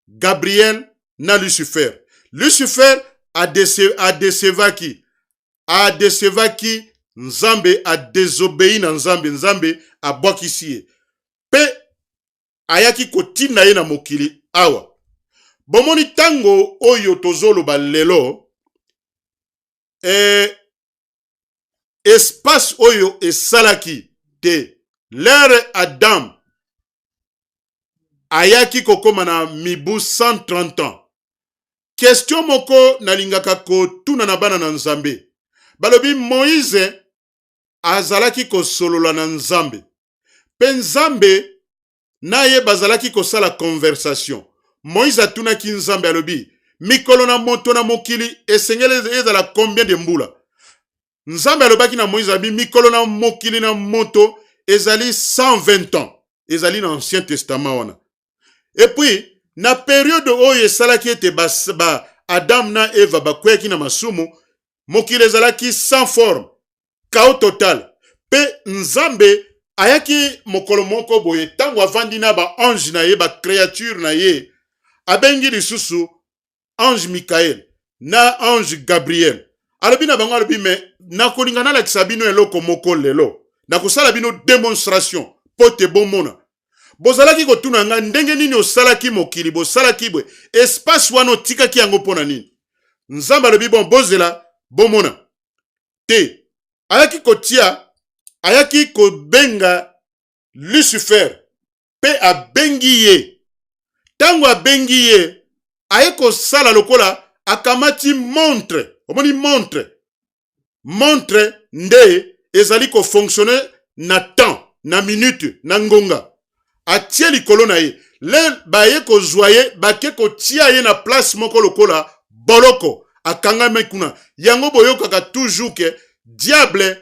Gabriel na Lucifer. Lucifer adesevaki Nzambe, adesobéi na Nzambe, Nzambe abwakisi ye. Pe ayaki kotinda ye na mokili awa. Bomoni tango oyo tozoloba lelo, espace oyo esalaki te. L'ère Adam ayaki kokoma na mibu 130 ans. Question moko nalingaka kotuna na bana na Nzambe. Balobi Moïse azalaki kosolola na Nzambe. Pe Nzambe naye bazalaki kosala conversation. Moïse atunaki Nzambe alobi, mikolo na moto na mokili esengeli ezala combien de mbula? Nzambe alobaki na Moïse abi, mikolo na mokili na moto ezali 120 ans. Ezali na Ancien Testament wana. Et puis, na période oyo esalaki ete Adam na Eva bakweki na masumu, mokili ezalaki sans forme, chaos total. Pe Nzambe ayaki mokolo moko boye, tango avandi na ba ange na ye, ba créature na ye, abengi lisusu ange Mikael na ange Gabriel. Alobi na bango alobi, me nakolinga na lakisa bino eloko moko lelo, nakosala bino démonstration pote bomona. Bozalaki kotuna nga ndenge nini osalaki mokili, bosalaki bwe espace wano tikaki yango pona nini? Nzambe alobi bon bozela bomona te. Ayaki kobenga Lucifer, pe abengi ye. Tango abengi ye, ayeko sala lokola akamati montre. Omoni montre. Montre nde ezali ko fonctionner na temps, na minute, na ngonga. Atie likolo na ye. Le baye ko zwaye, bake ko tia ye na place moko lokola boloko. Akanga mekuna. Yango boyokaka toujours ke diable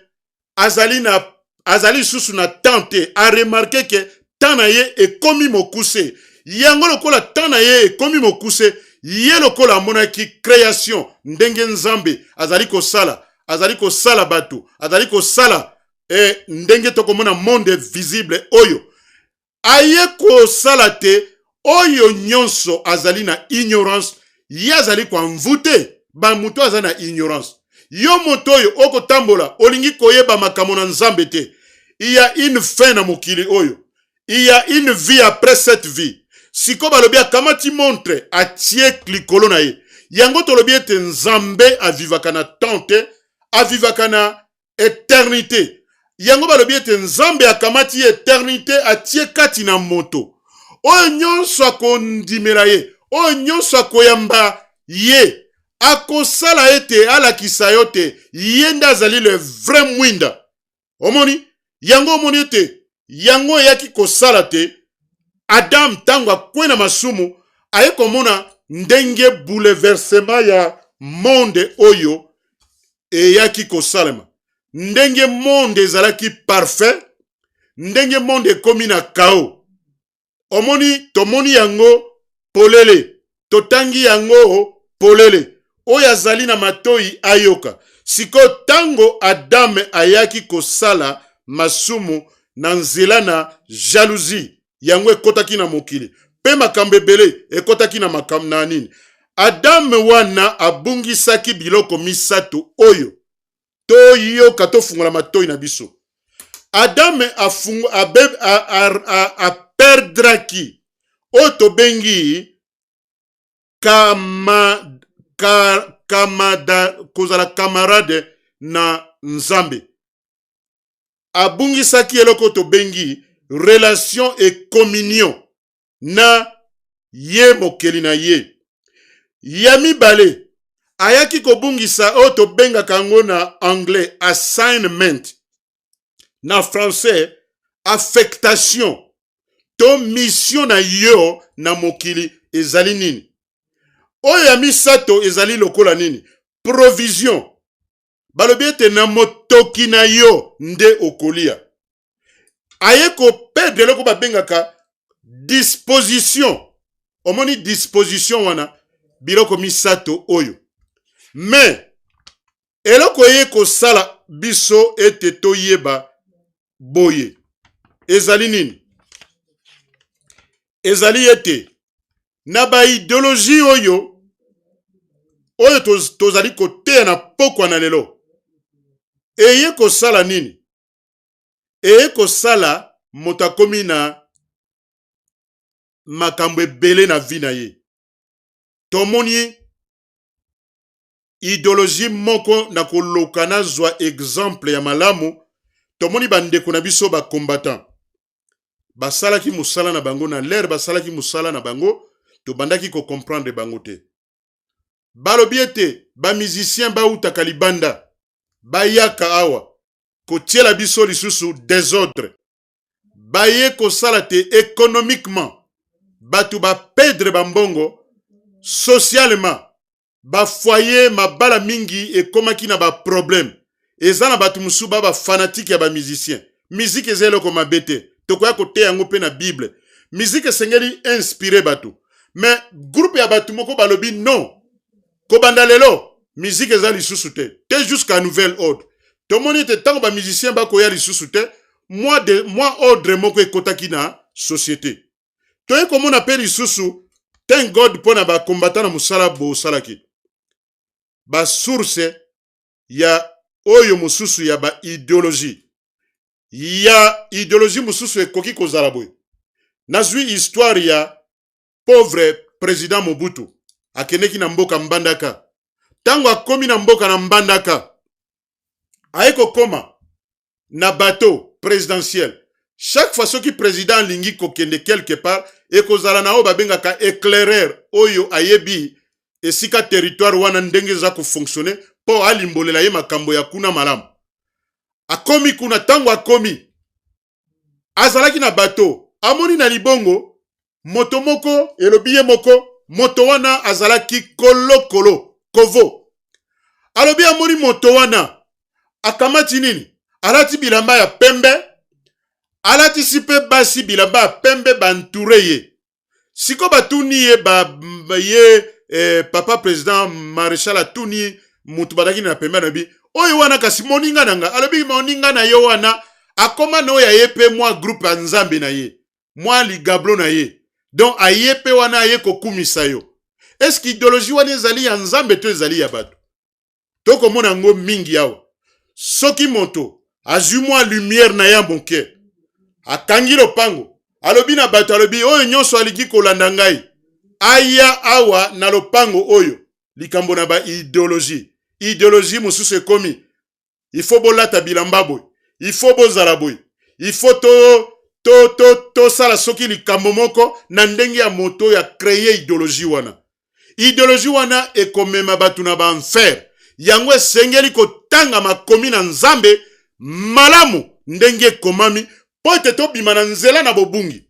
azali susu na tante, a remarqué que tana ye ekomi mokuse. Yango lokola tana ye ekomi mokuse, ye lokola monaki création ndenge Nzambe azali ko sala batu, azali ko sala ndenge tokomona monde visible oyo. Aye ko sala te, oyo nyonso azali na ignorance, ye azali kwa mvute, ba muto azali na ignorance. Yo moto oyo oko tambola, olingi koyeba makambo na Nzambe te. Il y a une fin na mokili oyo. Il y a une vie après cette vie. Siko balobi akamati montre atie likolo na ye. Yango tolobi ete Nzambe avivaka na tante, avivaka na éternité. Yango balobi ete Nzambe akamati éternité atie kati na moto. Oyo nyonso akondimela ye, oyo nyonso akoyamba ye, akosala ete alakisa yo te, ye nde azali le vrai mwinda. Omoni? Yango omoni ete, yango yaki kosala te, Adam tango akwena masumu, aye komona ndenge bouleversement ya monde oyo, e yaki kosalema. Ndenge monde ezalaki parfait, ndenge monde ekomi na kao. Omoni, tomoni yango polele, totangi yango polele. Oyo azali na matoi ayoka. Siko tango Adam ayaki kosala masumu na nzela na jalousie, yango ekotaki na mokili. Pe makambo ebele ekotaki na makambo na nini? Adam wana abungisaki biloko misato oyo toyoka tofungola matoi na biso. Adam aperdraki oto bengi kozala camarade na nzambe. Abungisaki eloko to bengi relation et communion na ye mokeli na ye. Yami bale ayaki kobungisa oto benga kango na anglais assignment, na français affectation to mission na yo na mokili ezali nini. Oyo ya misato ezali lokola nini? Provision. Balobi ete na motoki na yo nde okolia. Aye ko perdre loko babengaka disposition. Omoni disposition wana biloko misato oyo. Mais eloko ye ko sala biso ete toyeba boye. Ezali nini? Ezali ete na ba idéologie oyo tozali koteya na pokwa na lelo. Eye ko sala nini? Eye ko sala motakomi na makambo ebele na vi na ye. Tomoni idéologie moko na koloka na zwa exemple ya malamu. Tomoni bandeko na biso ba combattant. Basalaki musala na bango na l'air, basalaki musala na bango, to bandaki ko comprendre bango te. Balobi ete ba musicien ba utaka libanda, ba yaka awa, ko tiela biso lisusu désordre. Ba ye ko sala te économiquement, batu ba perdre bambongo, socialement, ba foyer mabala mingi e komaki na ba problème. Eza na batu musu ba fanatique ya ba musicien. Musique ezelo ko mabete. Tokoya kote yango pe na Bible. Musique sengeli inspiré batu. Mais groupe ya batu moko balobi non. Ko bandalelo, musique eza lisusu te. Te jusqu'à nouvel ordre. Tomoni te tango ba musicien ba koya lisusu te. Moi ordre moko ekotaki na société. Toye komona pe lisusu, thank God pona ba combattant na musala bo salaki. Ba source ya oyo mususu ya ba idéologie. Ya idéologie mususu ekoki kozala boye. Nazwi histoire ya pauvre président Mobutu. Akeneki na mboka Mbandaka. Tango akomi na mboka na Mbandaka, aeko koma na bateau présidentiel. Chaque fois soki président lingi kokende quelque part, ekozala na o babengaka éclaireur oyo ayebi esika territoire wana ndenge za ko fonctionner po alimbolela ye makambo ya kuna malamu. Akomi kuna tango akomi azalaki na bateau, amoni na libongo moto moko elobiye moko, moto wana azalaki kolokolo kovo. Alobi amoni moto wana akamati nini? Alati bilamba ya pembe, alati sipe basi bilamba ya pembe bantoure ye. Siko batuni ye papa président maréchal atuni mutu badaki na pembe na bi. Oyo wana kasi moninga nanga. Alobi moninga na yo wana akoma no ya yepe mwa groupe ya nzambe na ye. Mwa ligablo na ye. Donc ayepe wana ye kokumisa yo. Est-ce que idéologie wana ezali ya nzambe to ezali ya bato? Toko mona ngo mingi yawa. Soki moto azwi mwa lumière na ya moke. Akangi lopango. Alobi na bato alobi oyo nyonso aliki kolanda ngai. Aya awa na lopango oyo. Likambo na ba idéologie. Idéologie mususu ekomi. Il faut bolata bilamba boy. Il faut bozala boy. Il faut to sala soki likambo moko na ndenge ya moto ya créer idéologie wana. Idéologie wana ekomema batu na ba enfer. Yango esengeli kotanga makomi na nzambe malamu ndenge komami po ete tobima na nzela na bobungi.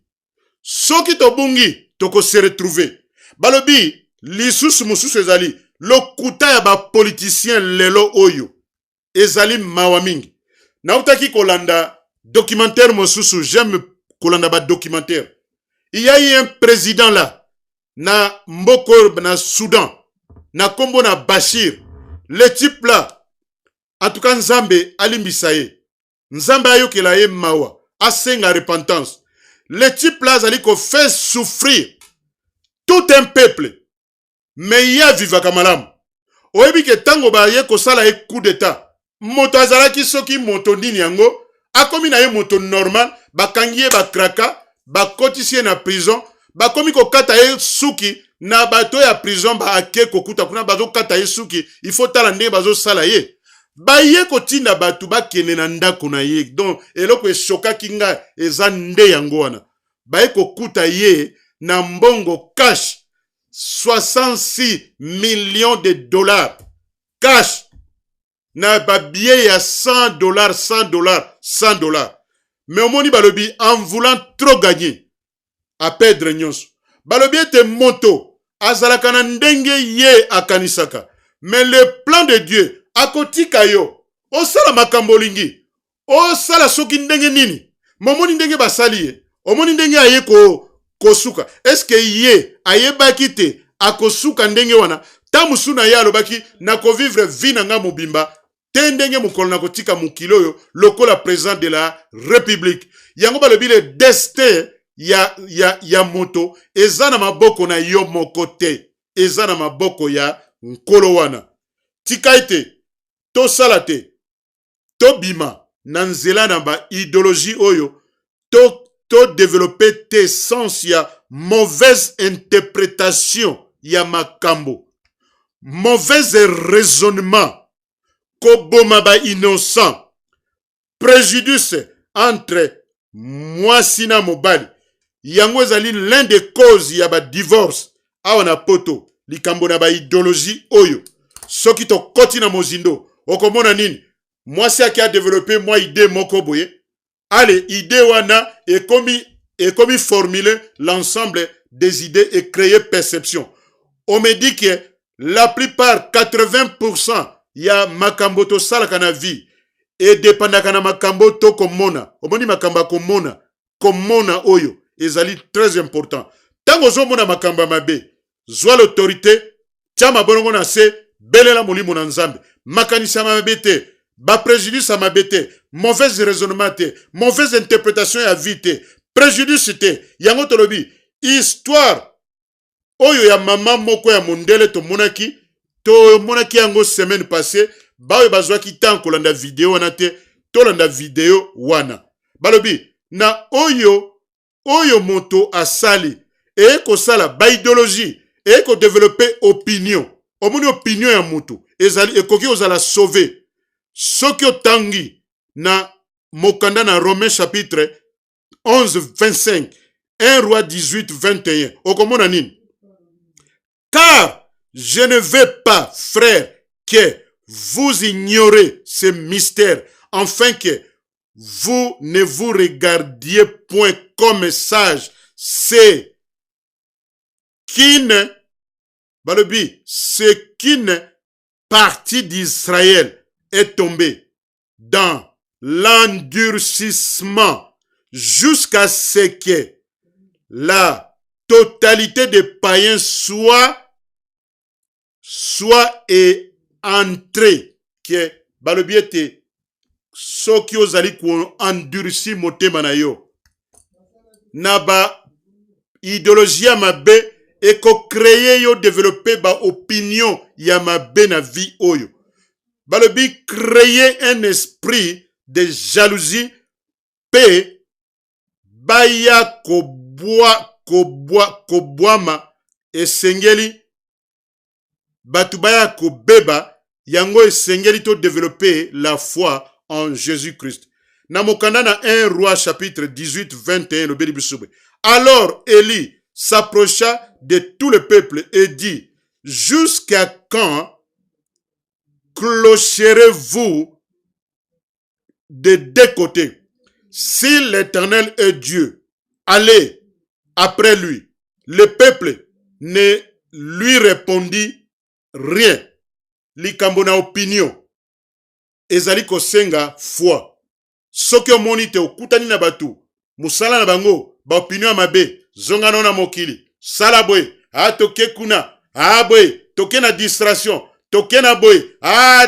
Soki tobungi toko se retrouver. Balobi lisusu mususu ezali lokuta ya ba politicien lelo oyo ezali mawa mingi. Na utaki kolanda documentaire mususu, j'aime kolanda ba documentaire. Il y a eu un président là na mboko na Soudan na kombo na Bashir. Le type là, en tout cas Nzambe alimbisa ye. Nzambe ayokela ye mawa, asenga repentance. Le type là zali ko fait souffrir tout un peuple. Mais ya vivaka malamu. Oyebi ke tango ba ye ko sala e coup d'état. Moto azalaki soki moto ndini yango, akomi na ye moto normal, bakangi ye bakraka, bakotisi ye na prison, bakomi kokata ye suki na bato ya prison ba ake kokuta kuna bazo kata ye suki il faut tala ndenge bazo sala ye baye kotinda bato bakende na ndako na ye donc eloko eshokaki nga eza nde yango wana baye kokuta ye na mbongo cash 66 millions de dollars cash na babillet ya $100 $100 mais omoni balobi en voulant trop gagner à perdre nyonso balobi ete moto azalaka na ndenge ye akanisaka mais le plan de Dieu akotika yo osala makambo lingi osala soki ndenge nini momoni ndenge basali ye omoni ndenge aye kosuka eske ye ayebaki te akosuka ndenge wana ta musuna ye alobaki nakovivre vie na nga mobimba te ndenge mokolo nakotika mokili oyo lokola président de la république yango balobi le destin ya moto eza na maboko na yo moko te eza na maboko ya nkolo wana tika ete tosala te tobima na nzela na ba idéologie oyo to développer te sens ya mauvaise interprétation ya makambo mauvais raisonnement koboma ba innocent préjudice entre mwasi na mobali yango ezali l'un des causes ya ba divorce awa na poto likambo na ba idéologie oyo soki tokoti na mozindo okomona nini mwasi aki a développé mwa idée moko boye ale idée wana ekomi formuler l'ensemble des idées et créer perception on me dit que la plupart 80% ya makambo to salaka na vie et dépendaka na makambo to komona omoni makambo komona oyo ezali très important tango zomona makambo mabe zwa l'autorité tia mabongo na se belela molimo na nzambe makanisa mabe te ba préjudice mabe te mauvaise raisonnement te mauvaise interprétation ya vie te préjudice te yango tolobi histoire oyo ya mama moko ya mondele to monaki yango semaine passée bawe bazwaki tan kolanda video wana te tolanda video wana balobi na oyo moto asali e kosala ba idéologie e ko développer opinion omoni opinion ya moto ezali ekoki ozala sauver soki otangi na mokanda na Romains chapitre 11-25 1 roi 18-21 okomona nini car je ne veux pas frère que vous ignorez ce mystère afin que vous ne vous regardiez point comme sage c'est qu'une partie d'Israël est tombée dans l'endurcissement jusqu'à ce que la totalité des païens soit entrée que balobi ete soki ozali ko endurci motema na yo na ba idéologie ya mabe eko créer yo développer ba opinion ya mabe na vie oyo balobi créer un esprit de jalousie pe baya kobwama esengeli batu baya kobeba yango esengeli to développer la foi en Jésus-Christ. Na mokanda na 1 roi chapitre 18-21 le beli bisube. Alors Élie s'approcha de tout le peuple et dit: jusqu'à quand clocherez-vous de deux côtés? Si l'Éternel est Dieu, allez après lui. Le peuple ne lui répondit rien. Likambo na opinion ezali kosenga foi. Soki omoni te okutani na batu musala na bango ba opinion mabe zonga na mokili sala boy toke kuna boy toke na distraction toke na boy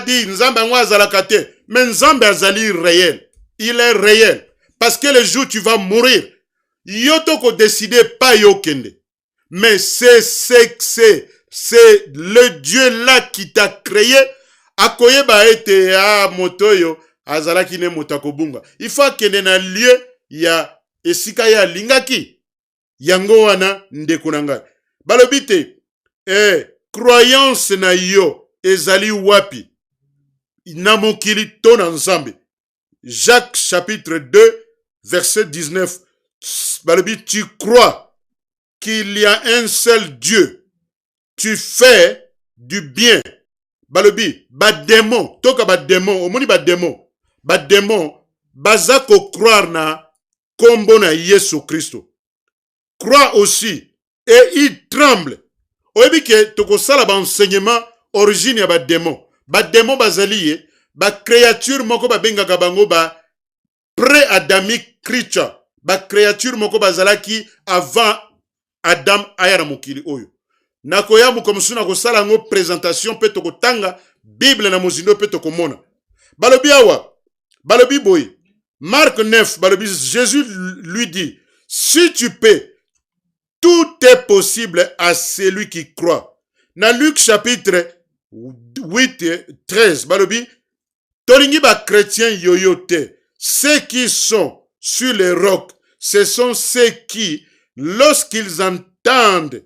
di nzambe ngo azalaka te mais nzambe azali réel. Il est réel parce que le jour tu vas mourir yo toko décider pas yo kende mais c'est le Dieu là qui t'a créé akoyeba ete motoyo azalaki ne motakobunga il faut kende na lieu ya esika ya lingaki Yango wana ndeko na ngai. Balobi te, croyance na yo ezali wapi? Na mokili to na nzambe. Jacques chapitre 2 verset 19. Balobi, tu crois qu'il y a un seul Dieu. Tu fais du bien. Balobi, ba démon, toka ba démon, omoni ba démon. Ba démon, baza ko croire na kombo na Yesu Christo. Crois aussi et il tremble. Oyebi ke toko sala ba enseignement origine ya ba démon. Ba démon bazali ye, ba créature moko ba bengaka bango ba pré-adamic creature. Ba créature moko bazalaki avant Adam aya na mokili oyo. Nakoya mukomusu na kosala ngo présentation pe toko tanga Bible na mozindo pe toko mona. Balobi awa, balobi boy. Marc 9, balobi Jésus lui dit, si tu peux, tout est possible à celui qui croit. Dans Luc chapitre 8, 13, balobi, tolingi ba chrétiens yoyote, ceux qui sont sur les rocs, ce sont ceux qui, lorsqu'ils entendent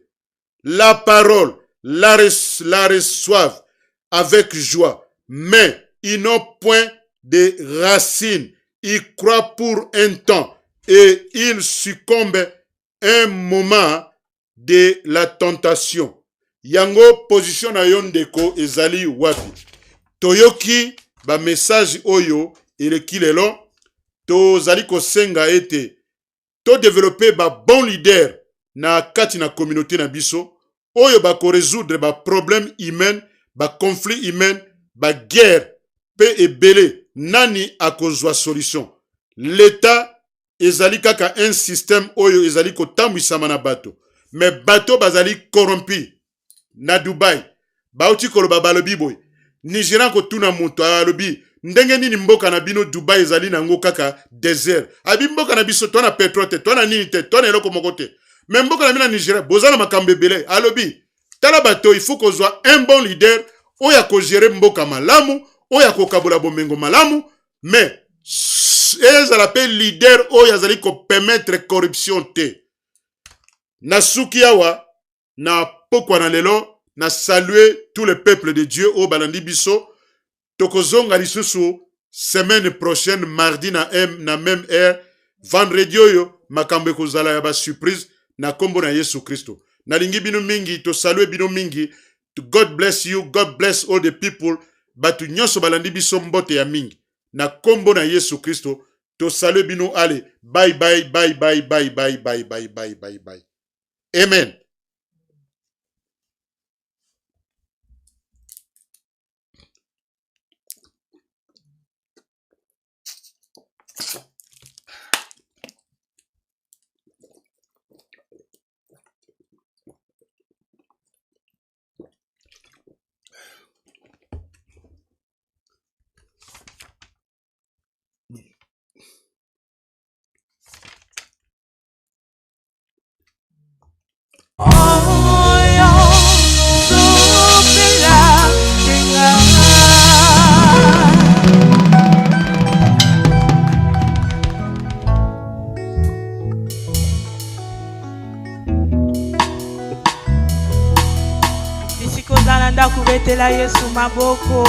la parole, la reçoivent avec joie, mais ils n'ont point de racines. Ils croient pour un temps et ils succombent un moment de la tentation. Yango position na yondeko ezali wapi. Toyoki ba message oyo eleki lelo to zali kosenga ete to développer ba bon leader na kati na communauté na biso oyo ba ko résoudre ba problème humain, ba conflit humain, ba guerre pe ebele. Nani akozwa solution? L'État ezali kaka un système oyo ezali kotambwisama na bato. Mais bato bazali corrompi. Na Dubai, bauti koloba balobi boy. Nigérian ko tuna muto alobi. Ndenge nini mboka na bino Dubai ezali nango kaka désert. Abi mboka na biso to na pétrole te, to na nini te, to na eloko moko te. Mais mboka na bino Nigeria, bozala makambe belé. Alobi, tala bato il faut kozwa un bon leader oya ko gérer mboka malamu. Oya kokabula bomengo malamu, mais ezala pe leader oya azali ko permettre corruption te. Na suki awa na pokwa na lelo na saluer tout le peuple de Dieu au balandi biso tokozonga lisusu semaine prochaine mardi na même heure vendredi oyo makambo kozala ya ba surprise na kombo na Yesu Kristo. Na lingi bino mingi to saluer bino mingi. God bless you, God bless all the people. Batu nyonso balandi biso mbote ya mingi. Na kombo na Yesu Kristo, to salue bino ale. Bye bye, bye bye, bye bye, bye bye, bye bye, bye. Amen. Kubetela Yesu maboko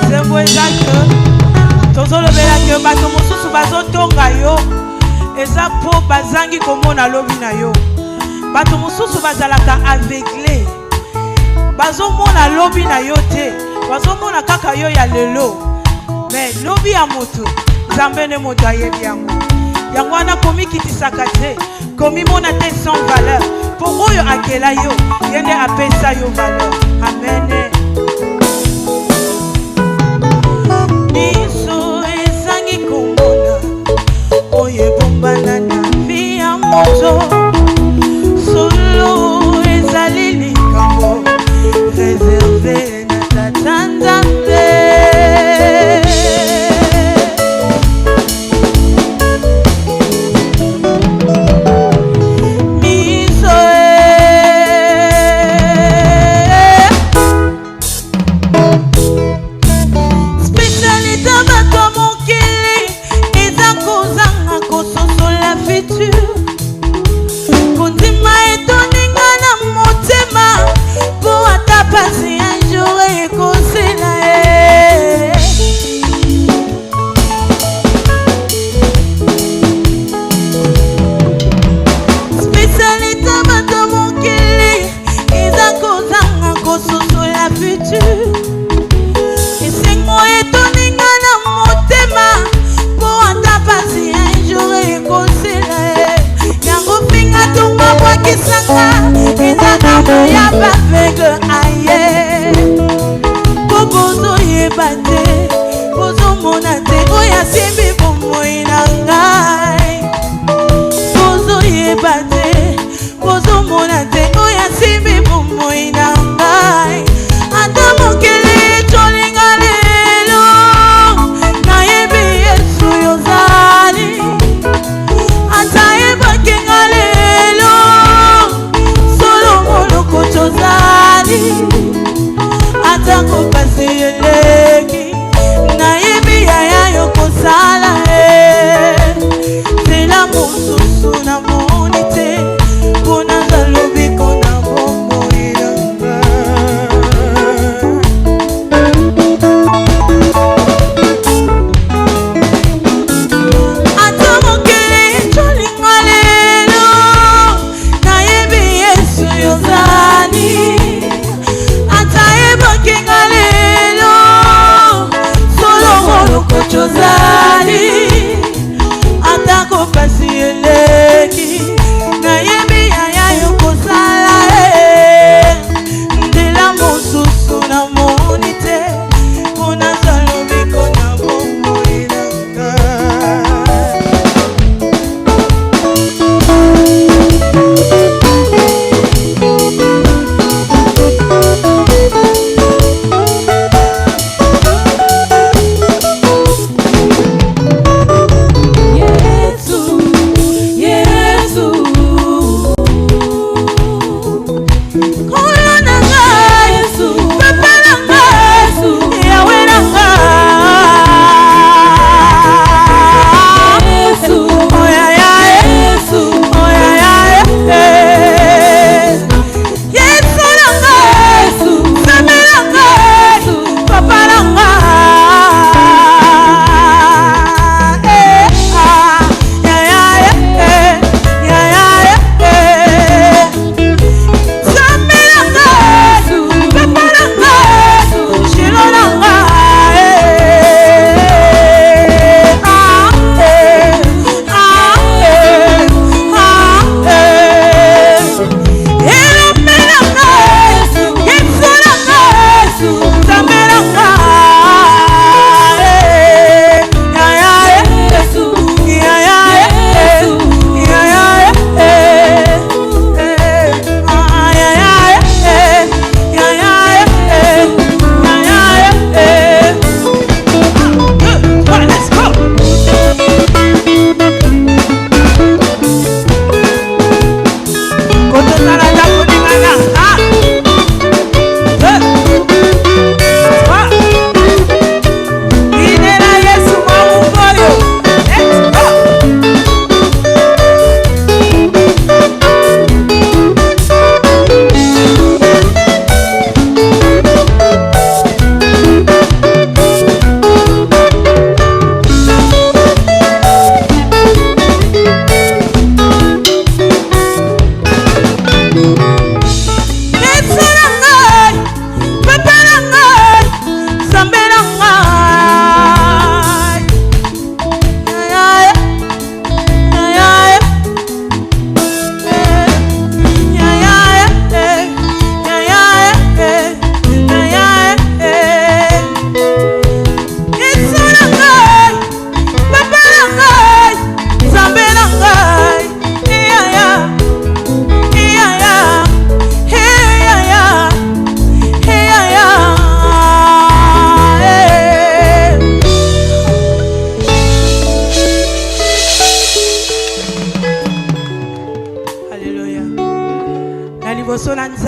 Zembo ezake tozolobela ke bato mosusu bazotonga yo eza po bazangi komona lobi na yo bato mosusu bazalaka aveugle bazomona lobi na yo te bazomona kaka yo ya lelo mais lobi ya moto Nzambe ne moto ayebi yango yango wana komikitisaka te komimona te sans valeur pour oyo akela yo yende apesa yo valeur amen. Miso ezangi komona oye bombana na via moto solo ezali likambo réservé na tata Nzambe.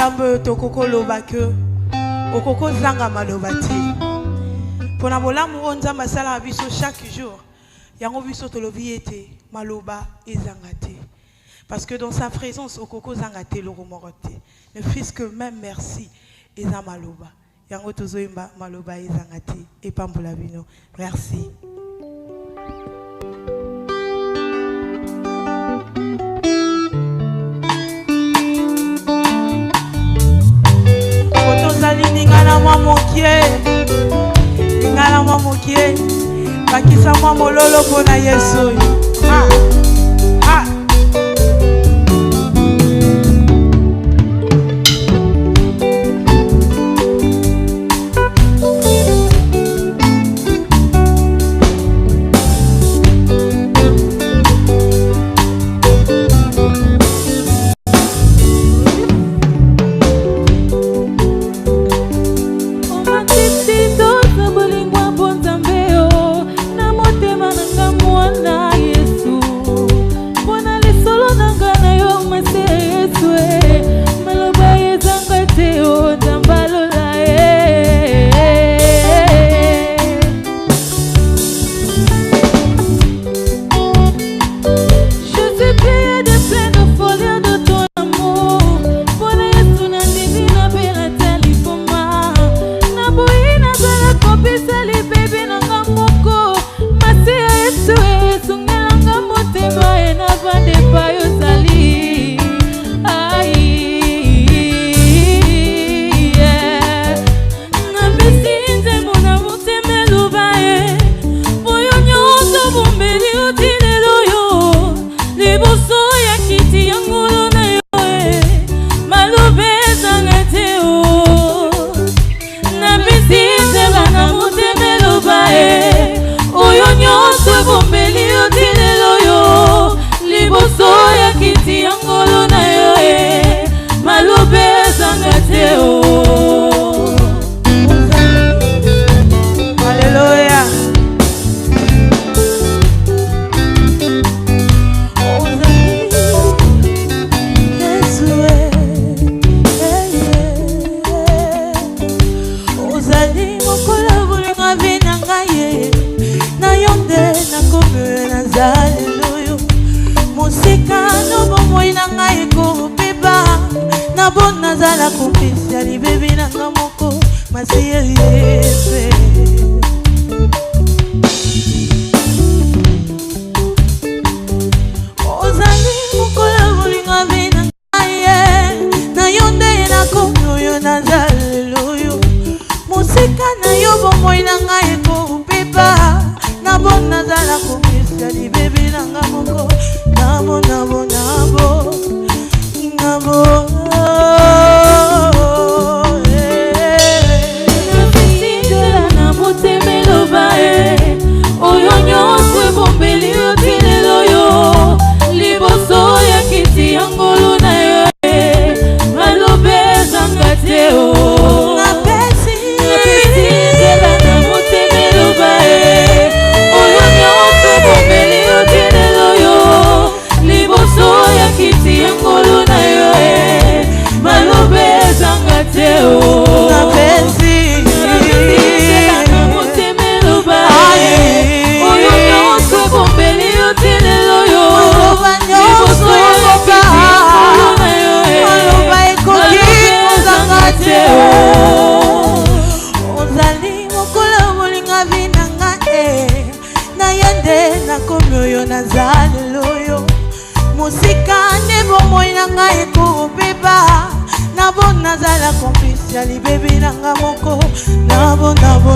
nzambe tokoko loba ke okoko zanga maloba te pona bolamu o nzambe asala biso chaque jour yango biso tolobi ete maloba ezanga te parce que dans sa présence okoko zanga te loko moko te mais puisque même merci eza maloba yango tozoyemba maloba ezanga te epambola bino merci. Ningana mwa mokie ningana mwa mokie bakisa mwa mololo mpona Yesu ha ha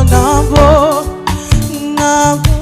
Nabo